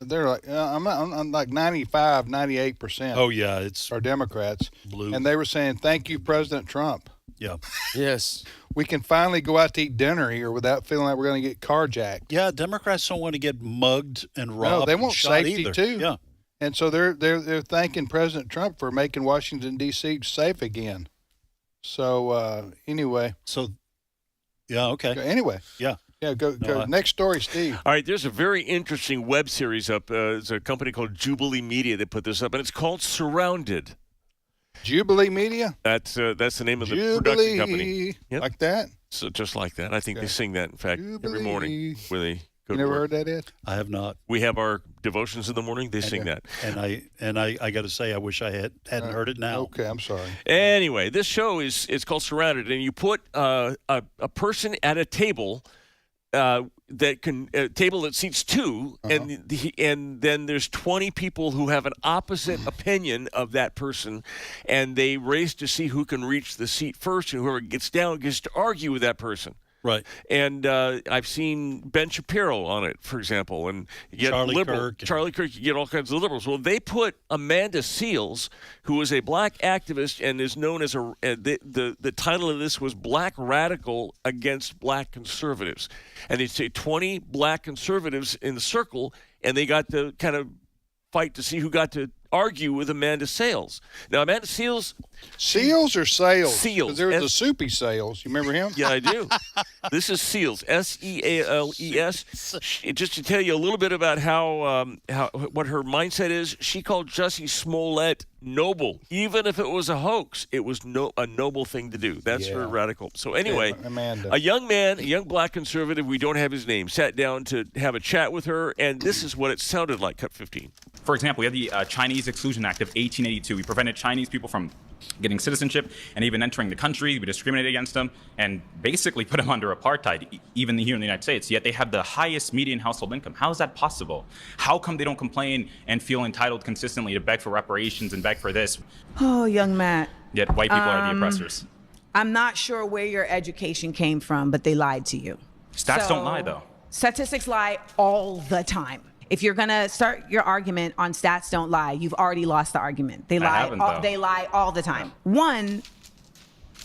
They're like, I'm like 95, 98%. Oh, yeah, are Democrats. Blue. And they were saying, thank you, President Trump. Yeah. Yes. We can finally go out to eat dinner here without feeling like we're going to get carjacked. Yeah, Democrats don't want to get mugged and robbed. No, they want and shot safety either. too. Yeah. And so they're thanking President Trump for making Washington, D.C. safe again. So anyway. So, yeah, okay. Anyway. Yeah. Yeah, go. Next story, Steve. All right, there's a very interesting web series up. It's a company called Jubilee Media that put this up, and it's called Surrounded. Jubilee Media? That's the name of the Jubilee. production company. Yep. Like that? So just like that. I think they sing that, in fact, every morning when they go You to never work. heard that, Ed? I have not. We have our devotions in the morning. They sing that. And I got to say, I wish I hadn't heard it now. Okay, I'm sorry. Anyway, this show is it's called Surrounded, and you put a person at a table table that seats 2, and then there's 20 people who have an opposite opinion of that person, and they race to see who can reach the seat first, and whoever gets down gets to argue with that person. Right. And I've seen Ben Shapiro on it, for example, and you get Charlie Kirk, you get all kinds of liberals. Well, they put Amanda Seales, who is a black activist and is known as the title of this was Black Radical Against Black Conservatives. And they say 20 black conservatives in the circle, and they got to kind of fight to see who got to argue with Amanda Seales. Now, Amanda Seales... Seals or Sales? Seals. Because there was a Soupy Sales. You remember him? Yeah, I do. This is Seals, Seales. Just to tell you a little bit about how what her mindset is, she called Jussie Smollett noble. Even if it was a hoax, it was a noble thing to do. That's her radical. So anyway, Amanda. a young black conservative, we don't have his name, sat down to have a chat with her, and this is what it sounded like, cut 15. For example, we had the Chinese Exclusion Act of 1882. We prevented Chinese people from getting citizenship and even entering the country. We discriminated against them and basically put them under apartheid, even here in the United States. Yet they have the highest median household income. How is that possible? How come they don't complain and feel entitled consistently to beg for reparations and beg for this? Oh, young Matt. Yet white people are the oppressors. I'm not sure where your education came from, but they lied to you. Stats don't lie, though. Statistics lie all the time. If you're going to start your argument on stats don't lie, you've already lost the argument. They lie all the time. One,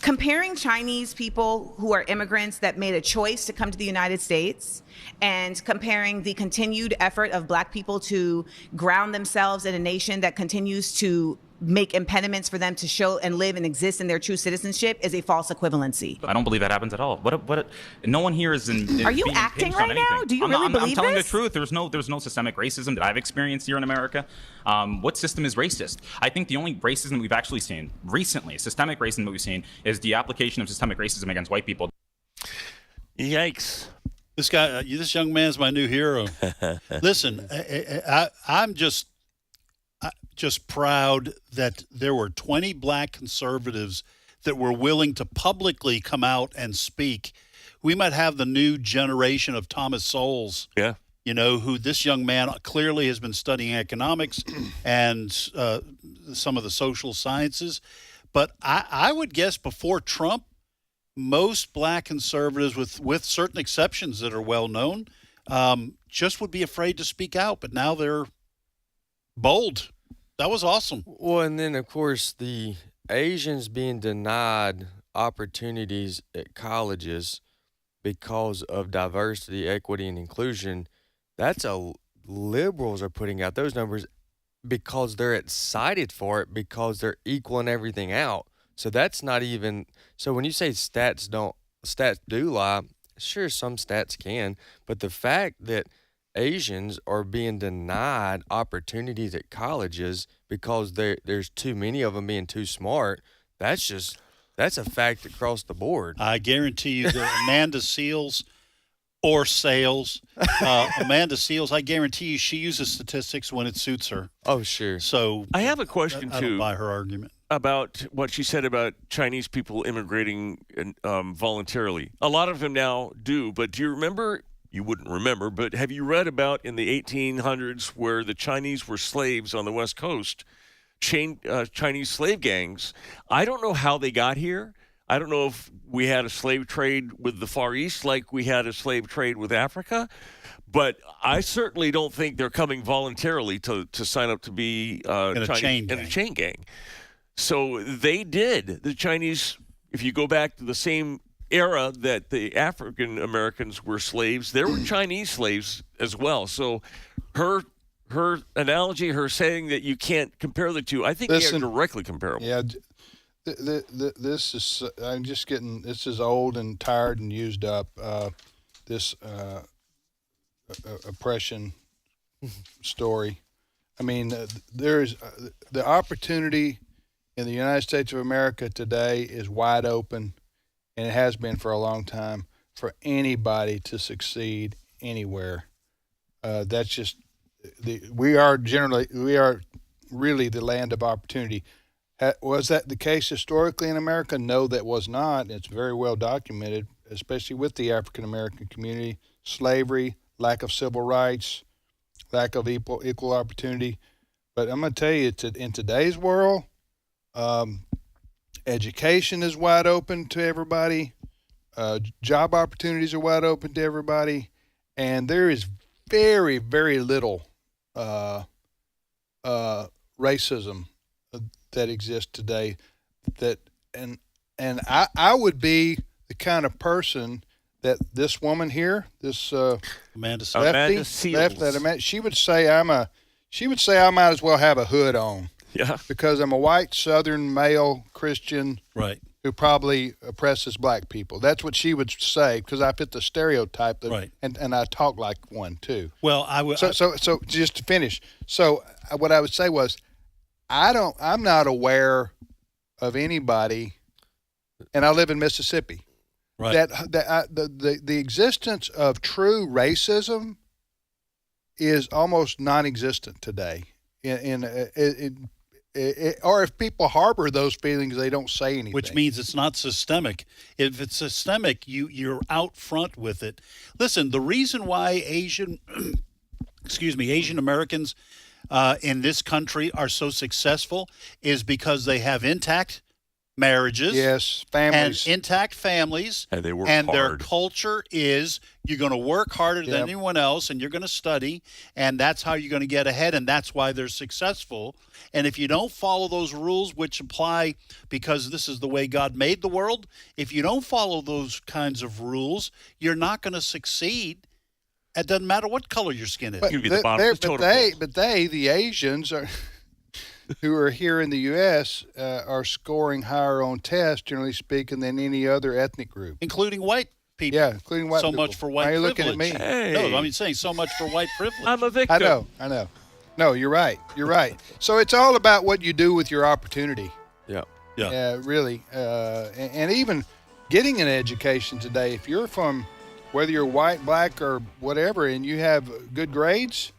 comparing Chinese people who are immigrants that made a choice to come to the United States and comparing the continued effort of black people to ground themselves in a nation that continues to make impediments for them to show and live and exist in their true citizenship is a false equivalency. I don't believe that happens at all. No one here is in. Are you acting right now? Do you really believe I'm telling this? the truth. There's no systemic racism that I've experienced here in America. What system is racist? I think the only racism we've actually seen recently, systemic racism that we've seen, is the application of systemic racism against white people. Yikes. This guy, this young man's my new hero. Listen, I'm just proud that there were 20 black conservatives that were willing to publicly come out and speak we might have the new generation of Thomas Sowell's. Yeah. Who this young man clearly has been studying economics and some of the social sciences. But I would guess before Trump, most black conservatives, with certain exceptions that are well known, just would be afraid to speak out. But now they're bold. That was awesome. Well, and then, of course, the Asians being denied opportunities at colleges because of diversity, equity, and inclusion. That's liberals are putting out those numbers because they're excited for it, because they're equaling everything out. So that's not even, so when you say stats do lie, sure, some stats can, but the fact that Asians are being denied opportunities at colleges because there's too many of them being too smart, that's a fact across the board. I guarantee you that Amanda Seales or Sales. Amanda Seales, I guarantee you she uses statistics when it suits her. Oh, sure. So I have a question, I too. don't buy her argument. About what she said about Chinese people immigrating voluntarily. A lot of them now do, but do you remember, you wouldn't remember, but have you read about in the 1800s where the Chinese were slaves on the West Coast, Chinese slave gangs? I don't know how they got here. I don't know if we had a slave trade with the Far East like we had a slave trade with Africa, but I certainly don't think they're coming voluntarily to sign up to be in a chain gang. So they did. The Chinese, if you go back to the same era that the African Americans were slaves, there were Chinese slaves as well. So her analogy, her saying that you can't compare the two, I think they are directly comparable. Yeah. This is, I'm just getting, this is old and tired and used up. This oppression story. I mean, there's the opportunity in the United States of America today is wide open, and it has been for a long time, for anybody to succeed anywhere. That's just, we are really the land of opportunity. Was that the case historically in America? No, that was not. It's very well documented, especially with the African American community. Slavery, lack of civil rights, lack of equal opportunity. But I'm going to tell you, in today's world, education is wide open to everybody. Job opportunities are wide open to everybody. And there is very, very little racism that exists today. And I would be the kind of person that this woman here, this Amanda Seales, she would say I might as well have a hood on. Yeah. Because I'm a white Southern male Christian, right, who probably oppresses black people. That's what she would say, because I fit the stereotype that, right, and I talk like one too. Well, I would. So just to finish, so what I would say was, I'm not aware of anybody, and I live in Mississippi, right, that the existence of true racism is almost non-existent today. Or if people harbor those feelings, they don't say anything. Which means it's not systemic. If it's systemic, you're out front with it. Listen, the reason why Asian Americans in this country are so successful is because they have intact marriages, yes, families, and intact families, and they work and hard. Their culture is you're going to work harder than anyone else, and you're going to study, and that's how you're going to get ahead, and that's why they're successful. And if you don't follow those rules, which apply because this is the way God made the world, if you don't follow those kinds of rules, you're not going to succeed. It doesn't matter what color your skin is. But the Asians are. Who are here in the U.S. Are scoring higher on tests, generally speaking, than any other ethnic group, including white people. Yeah, including white people. So much for white privilege. Are you looking at me? Hey. No, I'm saying so much for white privilege. I'm a victim. I know. No, you're right. So it's all about what you do with your opportunity. Yeah. Really. And even getting an education today, if you're from, whether you're white, black, or whatever, and you have good grades,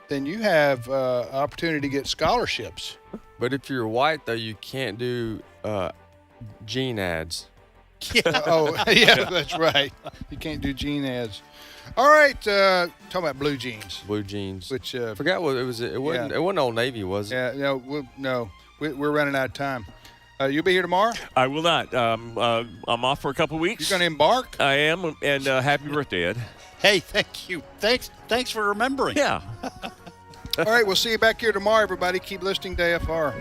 then you have opportunity to get scholarships. But if you're white, though, you can't do gene ads. Yeah, that's right. You can't do jean ads. All right, talking about blue jeans. Blue jeans. Which forgot what it was. It wasn't. It wasn't Old Navy, was it? Yeah. No. We're running out of time. You'll be here tomorrow? I will not. I'm off for a couple of weeks. You're going to embark? I am, and happy birthday, Ed. Hey, thank you. Thanks for remembering. Yeah. All right, we'll see you back here tomorrow, everybody. Keep listening to AFR.